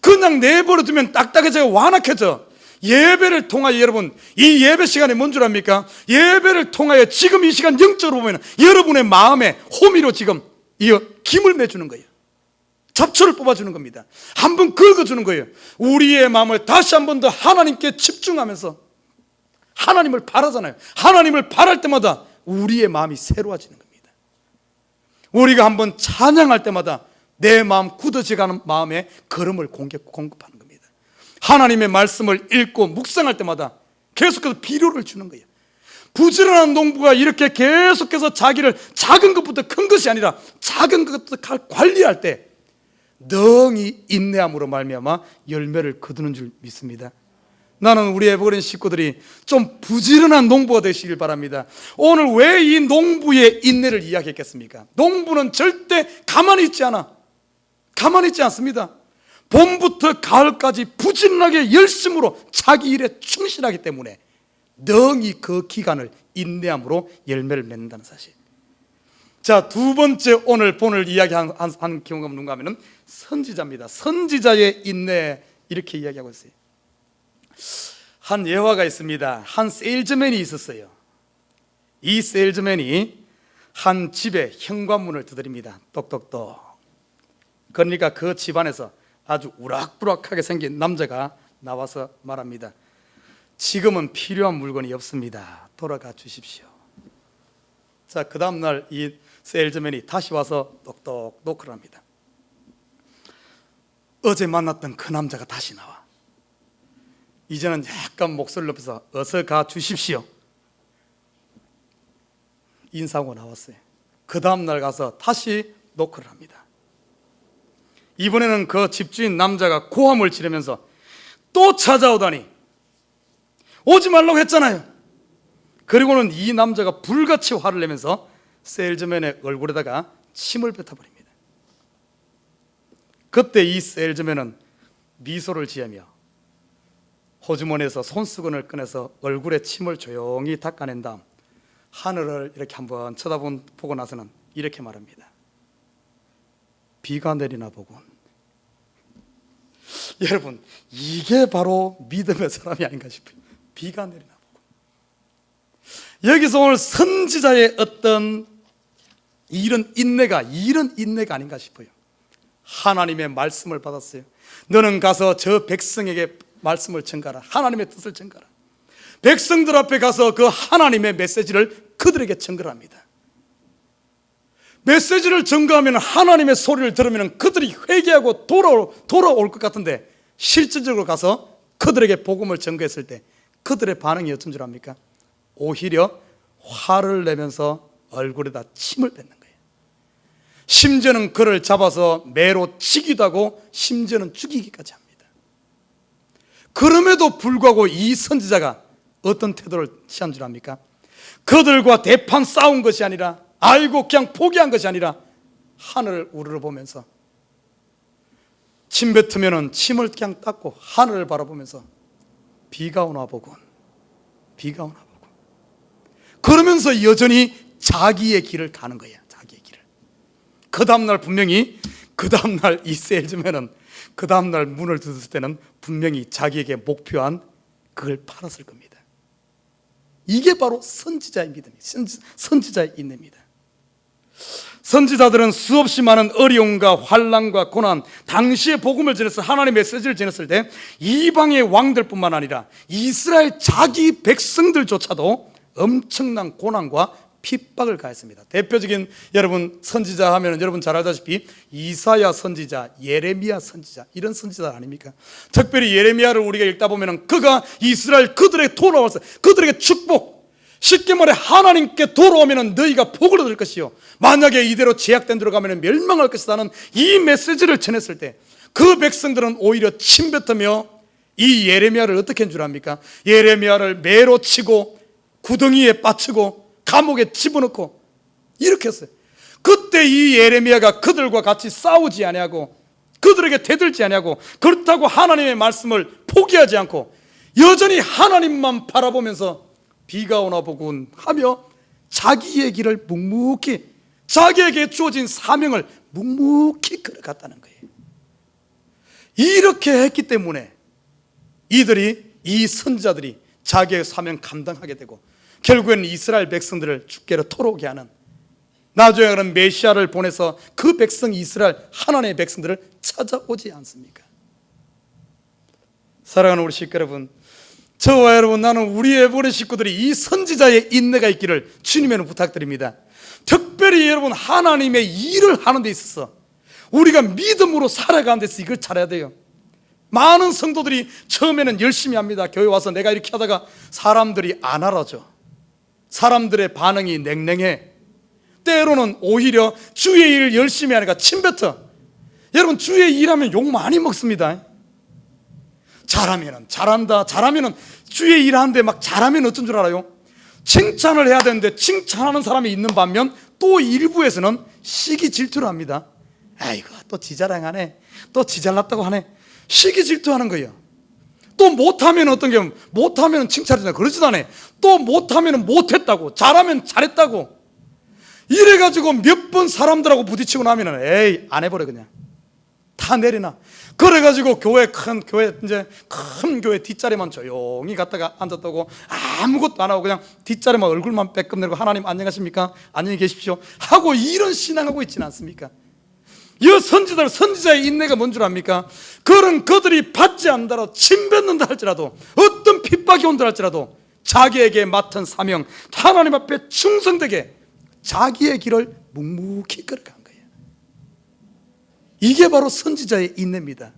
그냥 내버려두면 딱딱해져, 완악해져. 예배를 통하여 여러분, 이 예배 시간에 뭔 줄 압니까? 예배를 통하여 지금 이 시간 영적으로 보면 여러분의 마음에 호미로 지금 이 김을 매주는 거예요. 잡초를 뽑아주는 겁니다. 한번 긁어주는 거예요. 우리의 마음을 다시 한 번 더 하나님께 집중하면서 하나님을 바라잖아요. 하나님을 바랄 때마다 우리의 마음이 새로워지는 겁니다. 우리가 한번 찬양할 때마다 내 마음 굳어져가는 마음에 걸음을 공급하는 겁니다. 하나님의 말씀을 읽고 묵상할 때마다 계속해서 비료를 주는 거예요. 부지런한 농부가 이렇게 계속해서 자기를 작은 것부터 큰 것이 아니라 작은 것부터 관리할 때 능히 인내함으로 말미암아 열매를 거두는 줄 믿습니다. 나는 우리 에버그린 식구들이 좀 부지런한 농부가 되시길 바랍니다. 오늘 왜 이 농부의 인내를 이야기했겠습니까? 농부는 절대 가만히 있지 않습니다. 봄부터 가을까지 부지런하게 열심으로 자기 일에 충실하기 때문에 능히 그 기간을 인내함으로 열매를 맺는다는 사실. 자, 두 번째 오늘 본을 이야기한 경우가 누군가 하면은 선지자입니다. 선지자의 인내, 이렇게 이야기하고 있어요. 한 예화가 있습니다. 한 세일즈맨이 있었어요. 이 세일즈맨이 한 집에 현관문을 두드립니다. 똑똑똑. 그러니까 그 집안에서 아주 우락부락하게 생긴 남자가 나와서 말합니다. 지금은 필요한 물건이 없습니다. 돌아가 주십시오. 자, 그 다음날 이 세일즈맨이 다시 와서 똑똑 노크를 합니다. 어제 만났던 그 남자가 다시 나와. 이제는 약간 목소리를 높여서 어서 가 주십시오. 인사하고 나왔어요. 그 다음날 가서 다시 노크를 합니다. 이번에는 그 집주인 남자가 고함을 지르면서 또 찾아오다니, 오지 말라고 했잖아요. 그리고는 이 남자가 불같이 화를 내면서 세일즈맨의 얼굴에다가 침을 뱉어버립니다. 그때 이 세일즈맨은 미소를 지으며 호주머니에서 손수건을 꺼내서 얼굴에 침을 조용히 닦아낸 다음 하늘을 이렇게 한번 쳐다보고 나서는 이렇게 말합니다. 비가 내리나 보군. 여러분, 이게 바로 믿음의 사람이 아닌가 싶어요. 비가 내리나 보군. 여기서 오늘 선지자의 어떤 이런 인내가 아닌가 싶어요. 하나님의 말씀을 받았어요. 너는 가서 저 백성에게 말씀을 전가라. 하나님의 뜻을 전가라. 백성들 앞에 가서 그 하나님의 메시지를 그들에게 전가합니다. 메시지를 전가하면 하나님의 소리를 들으면 그들이 회개하고 돌아올 것 같은데 실질적으로 가서 그들에게 복음을 전가했을 때 그들의 반응이 어떤 줄 압니까? 오히려 화를 내면서 얼굴에다 침을 뱉는 거예요. 심지어는 그를 잡아서 매로 치기도 하고 심지어는 죽이기까지 합니다. 그럼에도 불구하고 이 선지자가 어떤 태도를 취한 줄 압니까? 그들과 대판 싸운 것이 아니라, 아이고 그냥 포기한 것이 아니라 하늘을 우러러보면서 침 뱉으면 침을 그냥 닦고 하늘을 바라보면서 비가 오나 보군, 비가 오나 보군. 그러면서 여전히 자기의 길을 가는 거예요. 자기의 길을. 그 다음날 분명히 이 세일즈맨은 그 다음날 문을 닫을 때는 분명히 자기에게 목표한 그걸 팔았을 겁니다. 이게 바로 선지자의 믿음이에요. 선지자의 인내입니다. 선지자들은 수없이 많은 어려움과 환난과 고난, 당시에 복음을 전했을, 하나님의 메시지를 전했을 때 이방의 왕들뿐만 아니라 이스라엘 자기 백성들조차도 엄청난 고난과 핍박을 가했습니다. 대표적인 여러분 선지자 하면 여러분 잘 알다시피 이사야 선지자, 예레미야 선지자, 이런 선지자 아닙니까? 특별히 예레미야를 우리가 읽다 보면 그가 이스라엘 그들에게 돌아와서 그들에게 축복, 쉽게 말해 하나님께 돌아오면 너희가 복을 얻을 것이요 만약에 이대로 제약된 데로 가면 멸망할 것이라는 이 메시지를 전했을 때 그 백성들은 오히려 침뱉으며 이 예레미야를 어떻게 한 줄 압니까? 예레미야를 매로 치고 구덩이에 빠뜨고 감옥에 집어넣고 이렇게 했어요. 그때 이 예레미야가 그들과 같이 싸우지 아니하고 그들에게 대들지 아니하고 그렇다고 하나님의 말씀을 포기하지 않고 여전히 하나님만 바라보면서 비가 오나 보군 하며 자기의 길을 묵묵히, 자기에게 주어진 사명을 묵묵히 걸어갔다는 거예요. 이렇게 했기 때문에 이 선지자들이 자기의 사명 감당하게 되고 결국에는 이스라엘 백성들을 죽게로 토록게 하는, 나중에는 메시아를 보내서 그 백성 이스라엘 하나님의 백성들을 찾아오지 않습니까? 사랑하는 우리 식구 여러분, 저와 여러분, 나는 우리 에브리 식구들이 이 선지자의 인내가 있기를 주님에는 부탁드립니다. 특별히 여러분, 하나님의 일을 하는 데 있어서 우리가 믿음으로 살아가는 데서 이걸 잘해야 돼요. 많은 성도들이 처음에는 열심히 합니다. 교회 와서 내가 이렇게 하다가 사람들이 안 알아줘. 사람들의 반응이 냉랭해. 때로는 오히려 주의 일 열심히 하니까 침뱉어. 여러분, 주의 일하면 욕 많이 먹습니다. 잘하면은 잘한다, 잘하면은 주의 일하는데 막 잘하면 어떤 줄 알아요? 칭찬을 해야 되는데 칭찬하는 사람이 있는 반면 또 일부에서는 시기 질투를 합니다. 아이고, 또 지 자랑하네, 또 지 잘났다고 하네. 시기 질투하는 거예요. 또 못하면 어떤 게, 못하면 칭찬하잖아요. 그러지도 않아요. 또 못하면 못했다고, 잘하면 잘했다고. 이래가지고 몇 번 사람들하고 부딪히고 나면은 에이, 안 해버려, 그냥 다 내려놔. 그래가지고 큰 교회 뒷자리만 조용히 갔다가 앉았다고 아무것도 안 하고 그냥 뒷자리만 얼굴만 빼끔 내고 하나님 안녕하십니까? 안녕히 계십시오 하고 이런 신앙하고 있지는 않습니까? 이 선지자의 인내가 뭔 줄 압니까? 그들이 받지 않더라도, 침뱉는다 할지라도, 어떤 핍박이 온다 할지라도 자기에게 맡은 사명, 하나님 앞에 충성되게 자기의 길을 묵묵히 걸어간 거예요. 이게 바로 선지자의 인내입니다.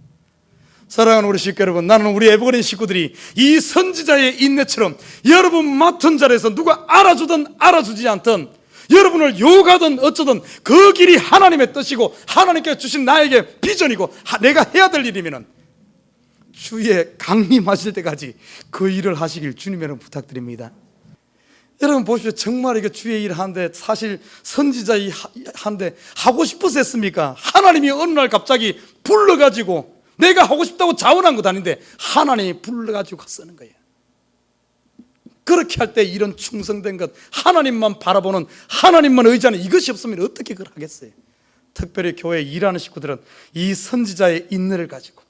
사랑하는 우리 식구 여러분, 나는 우리 에버그린 식구들이 이 선지자의 인내처럼 여러분 맡은 자리에서 누가 알아주든 알아주지 않든, 여러분을 욕하든 어쩌든 그 길이 하나님의 뜻이고 하나님께서 주신 나에게 비전이고 내가 해야 될 일이면 주의 강림하실 때까지 그 일을 하시길 주님에게 부탁드립니다. 여러분 보십시오. 정말 이게 주의 일 하는데, 사실 선지자 하는데 하고 싶어서 했습니까? 하나님이 어느 날 갑자기 불러가지고, 내가 하고 싶다고 자원한 것도 아닌데 하나님이 불러가지고 쓰는 거예요. 그렇게 할 때 이런 충성된 것, 하나님만 바라보는, 하나님만 의지하는 이것이 없으면 어떻게 그걸 하겠어요? 특별히 교회에 일하는 식구들은 이 선지자의 인내를 가지고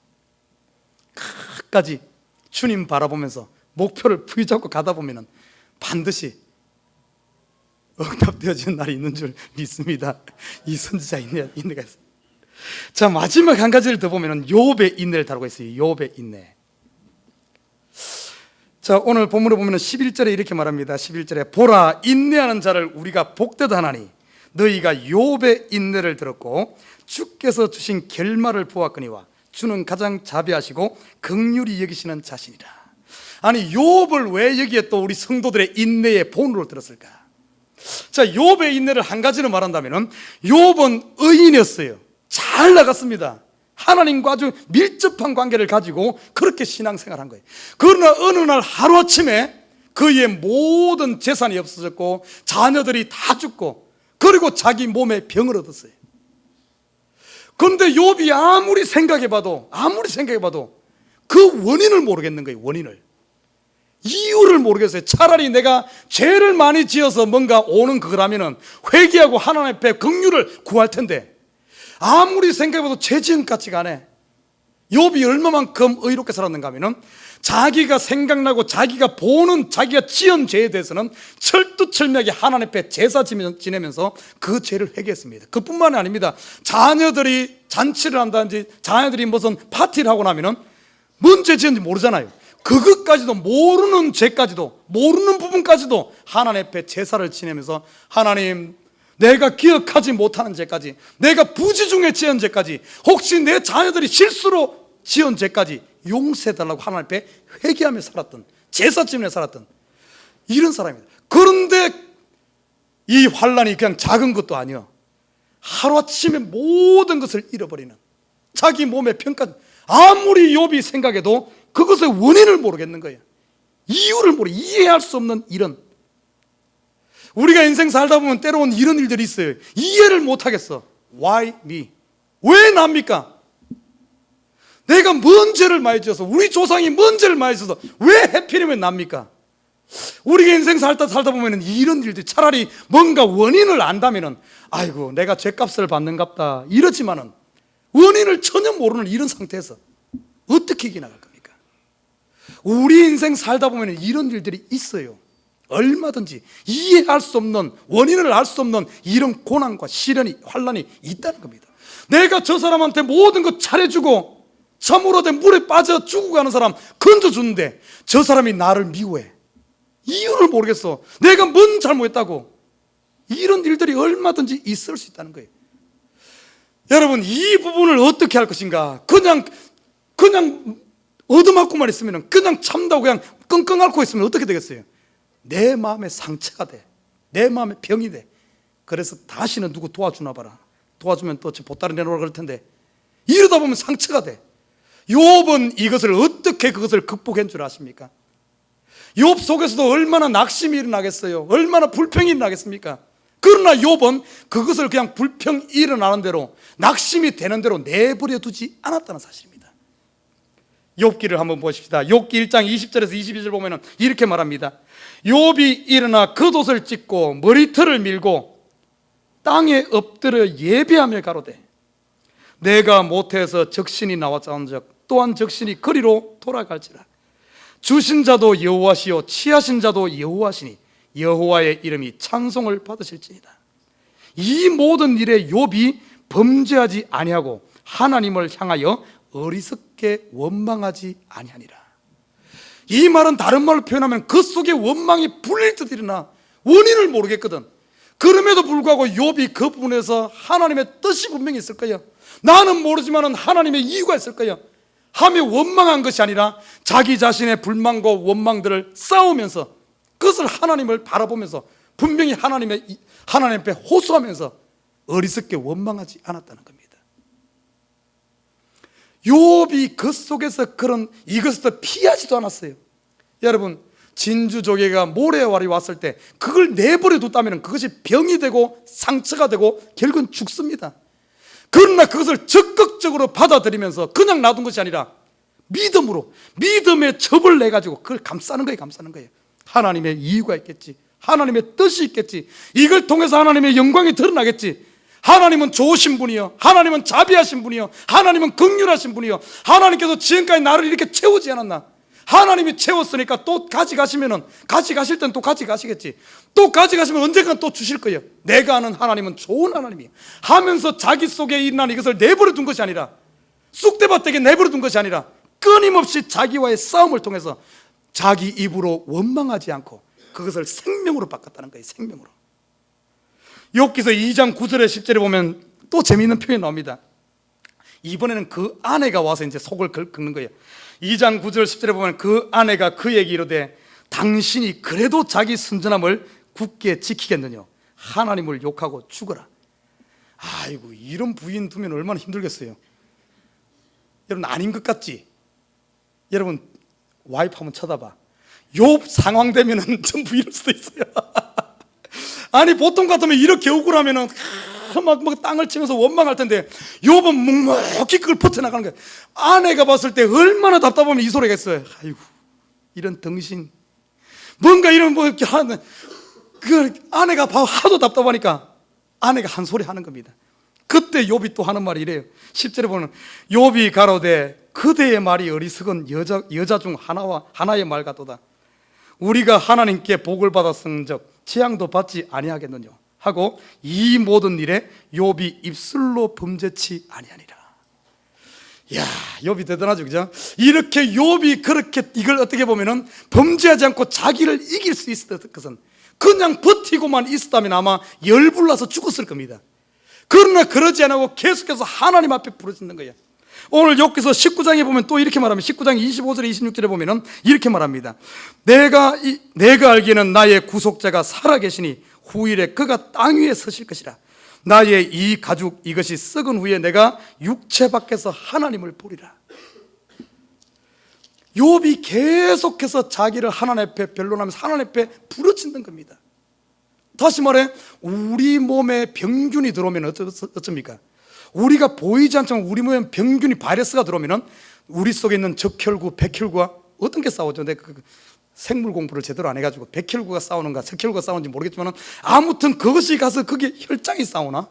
끝까지 주님 바라보면서 목표를 붙잡고 가다 보면 반드시 응답되어지는 날이 있는 줄 믿습니다. 이 선지자 인내가 있어요. 자, 마지막 한 가지를 더 보면 욥의 인내를 다루고 있어요. 욥의 인내. 자, 오늘 본문을 보면 11절에 이렇게 말합니다. 11절에 보라, 인내하는 자를 우리가 복되다 하나니 너희가 욥의 인내를 들었고 주께서 주신 결말을 보았거니와 주는 가장 자비하시고 긍휼히 여기시는 자신이라. 아니, 욥을 왜 여기에 또 우리 성도들의 인내의 본으로 들었을까? 자, 욥의 인내를 한 가지로 말한다면 욥은 의인이었어요. 잘 나갔습니다. 하나님과 아주 밀접한 관계를 가지고 그렇게 신앙생활한 거예요. 그러나 어느 날 하루아침에 그의 모든 재산이 없어졌고 자녀들이 다 죽고, 그리고 자기 몸에 병을 얻었어요. 그런데 욥이 아무리 생각해봐도 그 원인을 모르겠는 거예요. 이유를 모르겠어요. 차라리 내가 죄를 많이 지어서 뭔가 오는 그거라면은 회개하고 하나님 앞에 긍휼을 구할 텐데, 아무리 생각해봐도 죄 지은 것 같지가 않아. 욥이 얼마만큼 의롭게 살았는가 하면은 자기가 생각나고 자기가 보는 자기가 지은 죄에 대해서는 철두철미하게 하나님 앞에 제사 지내면서 그 죄를 회개했습니다. 그뿐만이 아닙니다. 자녀들이 잔치를 한다든지 자녀들이 무슨 파티를 하고 나면은 뭔 죄 지은지 모르잖아요. 그것까지도 모르는 죄까지도, 모르는 부분까지도 하나님 앞에 제사를 지내면서 하나님, 내가 기억하지 못하는 죄까지, 내가 부지 중에 지은 죄까지, 혹시 내 자녀들이 실수로 지은 죄까지 용서해달라고 하나님 앞에 회개하며 살았던, 제사 지내며 살았던 이런 사람입니다. 그런데 이 환란이 그냥 작은 것도 아니요, 하루아침에 모든 것을 잃어버리는, 자기 몸의 평가, 아무리 욥이 생각해도 그것의 원인을 모르겠는 거예요. 이유를 이해할 수 없는 일은, 우리가 인생 살다 보면 때로는 이런 일들이 있어요. 이해를 못하겠어. Why me? 왜 납니까? 내가 뭔 죄를 많이 지어서, 우리 조상이 뭔 죄를 많이 지어서 왜 해필이면 납니까? 우리가 인생 살다 보면 이런 일들이, 차라리 뭔가 원인을 안다면은 아이고 내가 죄값을 받는갑다 이러지만은, 원인을 전혀 모르는 이런 상태에서 어떻게 이겨나갈 겁니까? 우리 인생 살다 보면 이런 일들이 있어요. 얼마든지 이해할 수 없는, 원인을 알 수 없는 이런 고난과 시련이, 환난이 있다는 겁니다. 내가 저 사람한테 모든 것 잘해주고 참으로 된 물에 빠져 죽어가는 사람 건져주는데 저 사람이 나를 미워해. 이유를 모르겠어. 내가 뭔 잘못했다고. 이런 일들이 얼마든지 있을 수 있다는 거예요. 여러분, 이 부분을 어떻게 할 것인가? 그냥 얻어맞고만 있으면, 그냥 참다고 그냥 끙끙 앓고 있으면 어떻게 되겠어요? 내 마음에 상처가 돼. 내 마음에 병이 돼. 그래서 다시는 누구 도와주나 봐라. 도와주면 또 보따리 내놓으라 그럴 텐데, 이러다 보면 상처가 돼. 욥은 이것을 어떻게 그것을 극복한 줄 아십니까? 욥 속에서도 얼마나 낙심이 일어나겠어요. 얼마나 불평이 일어나겠습니까? 그러나 욥은 그것을 그냥 불평이 일어나는 대로, 낙심이 되는 대로 내버려 두지 않았다는 사실입니다. 욥기를 한번 보십시다. 욥기 1장 20절에서 22절 보면 이렇게 말합니다. 욥이 일어나 겉옷을 찢고 머리털을 밀고 땅에 엎드려 예배하며 가로되, 내가 모태에서 적신이 나왔자온즉 또한 적신이 거리로 돌아갈지라. 주신 자도 여호와시요 취하신 자도 여호와시니 여호와의 이름이 찬송을 받으실지니라. 이 모든 일에 욥이 범죄하지 아니하고 하나님을 향하여 어리석게 원망하지 아니하니라. 이 말은 다른 말로 표현하면 그 속에 원망이 불릴 듯 일어나 원인을 모르겠거든. 그럼에도 불구하고 욥이 그 부분에서 하나님의 뜻이 분명히 있을 거예요. 나는 모르지만 하나님의 이유가 있을 거예요 하며 원망한 것이 아니라 자기 자신의 불만과 원망들을 싸우면서, 그것을 하나님을 바라보면서 분명히 하나님 앞에 호소하면서 어리석게 원망하지 않았다는 겁니다. 욥이 그 속에서 이것을 피하지도 않았어요. 여러분, 진주조개가 모래알이 왔을 때 그걸 내버려 뒀다면 그것이 병이 되고 상처가 되고 결국은 죽습니다. 그러나 그것을 적극적으로 받아들이면서 그냥 놔둔 것이 아니라 믿음으로, 믿음의 첩을 내가지고 그걸 감싸는 거예요. 하나님의 이유가 있겠지, 하나님의 뜻이 있겠지, 이걸 통해서 하나님의 영광이 드러나겠지. 하나님은 좋으신 분이요, 하나님은 자비하신 분이요, 하나님은 긍휼하신 분이요, 하나님께서 지금까지 나를 이렇게 채우지 않았나. 하나님이 채웠으니까 또 가져가시면은, 가져가실 땐 또 가져가시겠지. 또 가져가시면 언젠간 또 주실 거예요. 내가 아는 하나님은 좋은 하나님이에요 하면서 자기 속에 일어난 이것을 내버려 둔 것이 아니라, 쑥대밭에게 내버려 둔 것이 아니라 끊임없이 자기와의 싸움을 통해서 자기 입으로 원망하지 않고 그것을 생명으로 바꿨다는 거예요. 생명으로. 욥기서 2장 9절에 10절에 보면 또 재미있는 표현이 나옵니다. 이번에는 그 아내가 와서 이제 속을 긁는 거예요. 2장 9절 10절에 보면 그 아내가 그에게 이르되, 당신이 그래도 자기 순전함을 굳게 지키겠느냐? 하나님을 욕하고 죽어라. 아이고, 이런 부인 두면 얼마나 힘들겠어요. 여러분, 아닌 것 같지? 여러분, 와이프 한번 쳐다봐. 욥 상황 되면은 전부 이럴 수도 있어요. 아니, 보통 같으면 이렇게 억울하면은 막 땅을 치면서 원망할 텐데 욥은 묵묵히 그걸 버텨나가는 거예요. 아내가 봤을 때 얼마나 답답하면 이 소리가 있어요. 아이고, 이런 덩신, 뭔가 이런 뭐 이렇게 하는, 그 아내가 하도 답답하니까 아내가 한 소리 하는 겁니다. 그때 욥이 또 하는 말이 이래요. 10절에 보면 욥이 가로되, 그대의 말이 어리석은 여자 중 하나의 말 같도다. 우리가 하나님께 복을 받았은즉 재앙도 받지 아니하겠느냐 하고 이 모든 일에 욥이 입술로 범죄치 아니하니라. 야, 욥이 대단하죠, 그죠? 이렇게 욥이 그렇게 이걸 어떻게 보면은 범죄하지 않고 자기를 이길 수 있었던 것은 그냥 버티고만 있었다면 아마 열불나서 죽었을 겁니다. 그러나 그러지 않고 계속해서 하나님 앞에 부르짖는 거예요. 오늘 욥기서 19장에 보면 또 이렇게 말합니다. 19장 25절에 26절에 보면은 이렇게 말합니다. 내가 알기에는 나의 구속자가 살아계시니 후일에 그가 땅 위에 서실 것이라. 나의 이 가죽 이것이 썩은 후에 내가 육체 밖에서 하나님을 보리라. 욥이 계속해서 자기를 하나님 앞에 변론하면서 하나님 앞에 부르짖는 겁니다. 다시 말해 우리 몸에 병균이 들어오면 어쩝니까? 우리가 보이지 않지만 우리 몸에 병균이 바이러스가 들어오면 우리 속에 있는 적혈구, 백혈구가 어떤 게 싸우죠? 내가 생물 공부를 제대로 안 해가지고 백혈구가 싸우는가 적혈구가 싸우는지 모르겠지만 아무튼 그것이 가서 그게 혈장이 싸우나?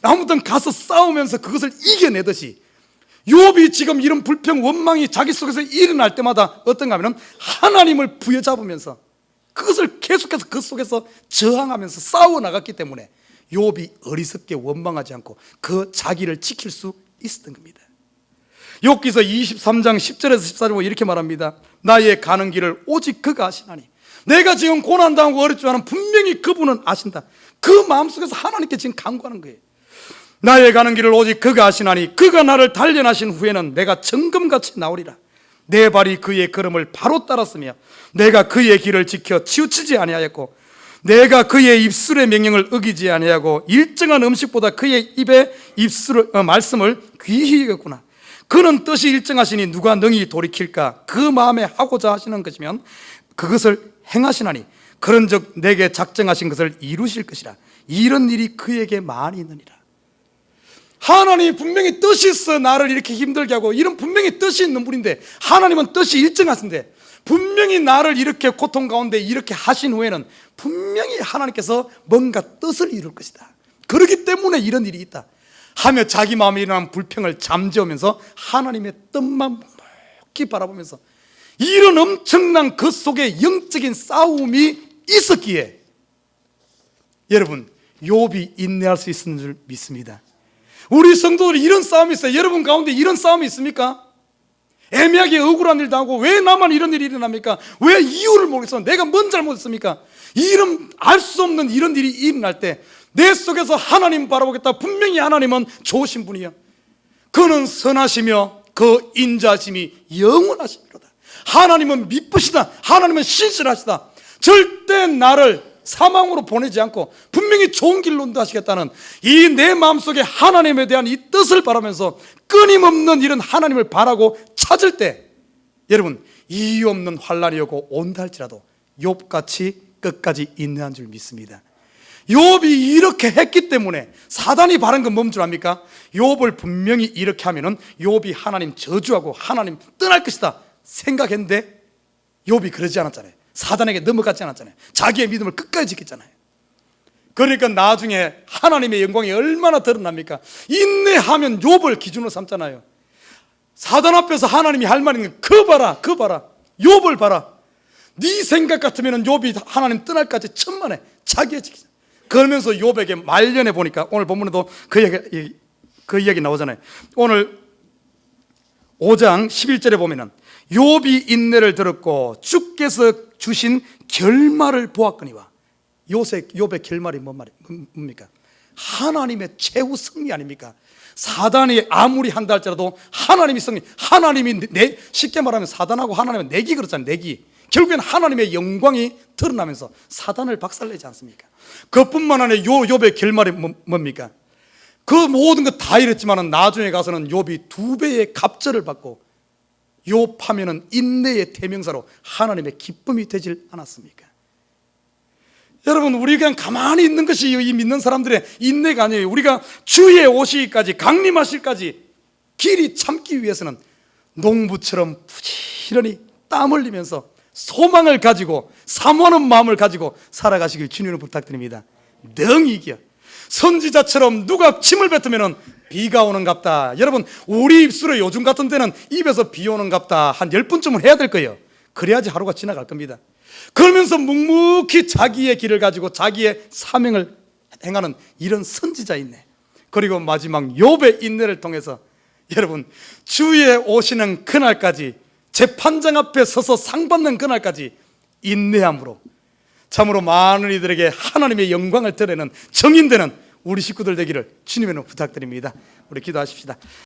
아무튼 가서 싸우면서 그것을 이겨내듯이 욥이 지금 이런 불평, 원망이 자기 속에서 일어날 때마다 어떤가 하면 하나님을 부여잡으면서 그것을 계속해서 그 속에서 저항하면서 싸워나갔기 때문에 욥이 어리석게 원망하지 않고 그 자기를 지킬 수 있었던 겁니다. 욥기서 23장 10절에서 14절 보면 이렇게 말합니다. 나의 가는 길을 오직 그가 아시나니. 내가 지금 고난당하고 어렵지만 분명히 그분은 아신다. 그 마음속에서 하나님께 지금 간구하는 거예요. 나의 가는 길을 오직 그가 아시나니 그가 나를 단련하신 후에는 내가 정금같이 나오리라. 내 발이 그의 걸음을 바로 따랐으며 내가 그의 길을 지켜 치우치지 아니하였고 내가 그의 입술의 명령을 어기지 아니하고 일정한 음식보다 그의 입에 말씀을 귀히 여겼구나. 그는 뜻이 일정하시니 누가 능히 돌이킬까? 그 마음에 하고자 하시는 것이면 그것을 행하시나니 그런즉 내게 작정하신 것을 이루실 것이라. 이런 일이 그에게 많이 있느니라. 하나님이 분명히 뜻이 있어 나를 이렇게 힘들게 하고 이런 분명히 뜻이 있는 분인데 하나님은 뜻이 일정하신데 분명히 나를 이렇게 고통 가운데 이렇게 하신 후에는 분명히 하나님께서 뭔가 뜻을 이룰 것이다. 그렇기 때문에 이런 일이 있다 하며 자기 마음에 일어난 불평을 잠재우면서 하나님의 뜻만 묵묵히 바라보면서 이런 엄청난 그 속에 영적인 싸움이 있었기에 여러분 욥이 인내할 수 있었는 줄 믿습니다. 우리 성도들이 이런 싸움이 있어요. 여러분 가운데 이런 싸움이 있습니까? 애매하게 억울한 일도 하고 왜 나만 이런 일이 일어납니까? 왜 이유를 모르겠어? 내가 뭔 잘못했습니까? 이런 알 수 없는 이런 일이 일어날 때 내 속에서 하나님 바라보겠다. 분명히 하나님은 좋으신 분이야. 그는 선하시며 그 인자심이 영원하십니다. 하나님은 미쁘시다. 하나님은 신실하시다. 절대 나를 사망으로 보내지 않고 분명히 좋은 길로 인도하시겠다는 이 내 마음속에 하나님에 대한 이 뜻을 바라면서 끊임없는 이런 하나님을 바라고 찾을 때 여러분 이유 없는 환난이 오고 온다 할지라도 욥같이 끝까지 인내한 줄 믿습니다. 욥이 이렇게 했기 때문에 사단이 바른 건 뭔 줄 압니까? 욥을 분명히 이렇게 하면은 욥이 하나님 저주하고 하나님 떠날 것이다 생각했는데 욥이 그러지 않았잖아요. 사단에게 넘어가지 않았잖아요. 자기의 믿음을 끝까지 지켰잖아요. 그러니까 나중에 하나님의 영광이 얼마나 드러납니까? 인내하면 욥을 기준으로 삼잖아요. 사단 앞에서 하나님이 할 말은 그 봐라 그 봐라 욥을 봐라. 네 생각 같으면 욥이 하나님 떠날까지 천만에 자기의 지키자. 그러면서 욥에게 말년해 보니까 오늘 본문에도 그 이야기 나오잖아요. 오늘 5장 11절에 보면은 욥이 인내를 들었고 주께서 주신 결말을 보았거니와. 욥의 결말이 뭡니까? 하나님의 최후 승리 아닙니까? 사단이 아무리 한다 할지라도 하나님이 승리, 하나님이 쉽게 말하면 사단하고 하나님은 내기 그렇잖아요. 내기. 결국엔 하나님의 영광이 드러나면서 사단을 박살내지 않습니까? 그뿐만 아니라 욥의 결말이 뭡니까? 그 모든 것 다 이랬지만 나중에 가서는 욥이 2배의 갑절을 받고 욥하면은 인내의 대명사로 하나님의 기쁨이 되질 않았습니까? 여러분 우리 그냥 가만히 있는 것이 이 믿는 사람들의 인내가 아니에요. 우리가 주의 오시기까지 강림하실까지 길이 참기 위해서는 농부처럼 부지런히 땀 흘리면서 소망을 가지고 사모하는 마음을 가지고 살아가시길 주님으로 부탁드립니다. 능히 이겨. 선지자처럼 누가 침을 뱉으면 비가 오는갑다. 여러분 우리 입술에 요즘 같은 때는 입에서 비 오는갑다 한 10번쯤은 해야 될 거예요. 그래야지 하루가 지나갈 겁니다. 그러면서 묵묵히 자기의 길을 가지고 자기의 사명을 행하는 이런 선지자 인내, 그리고 마지막 욥의 인내를 통해서 여러분 주의 오시는 그날까지 재판장 앞에 서서 상 받는 그날까지 인내함으로 참으로 많은 이들에게 하나님의 영광을 드러내는 정인되는 우리 식구들 되기를 주님의 이름으로 부탁드립니다. 우리 기도하십시다.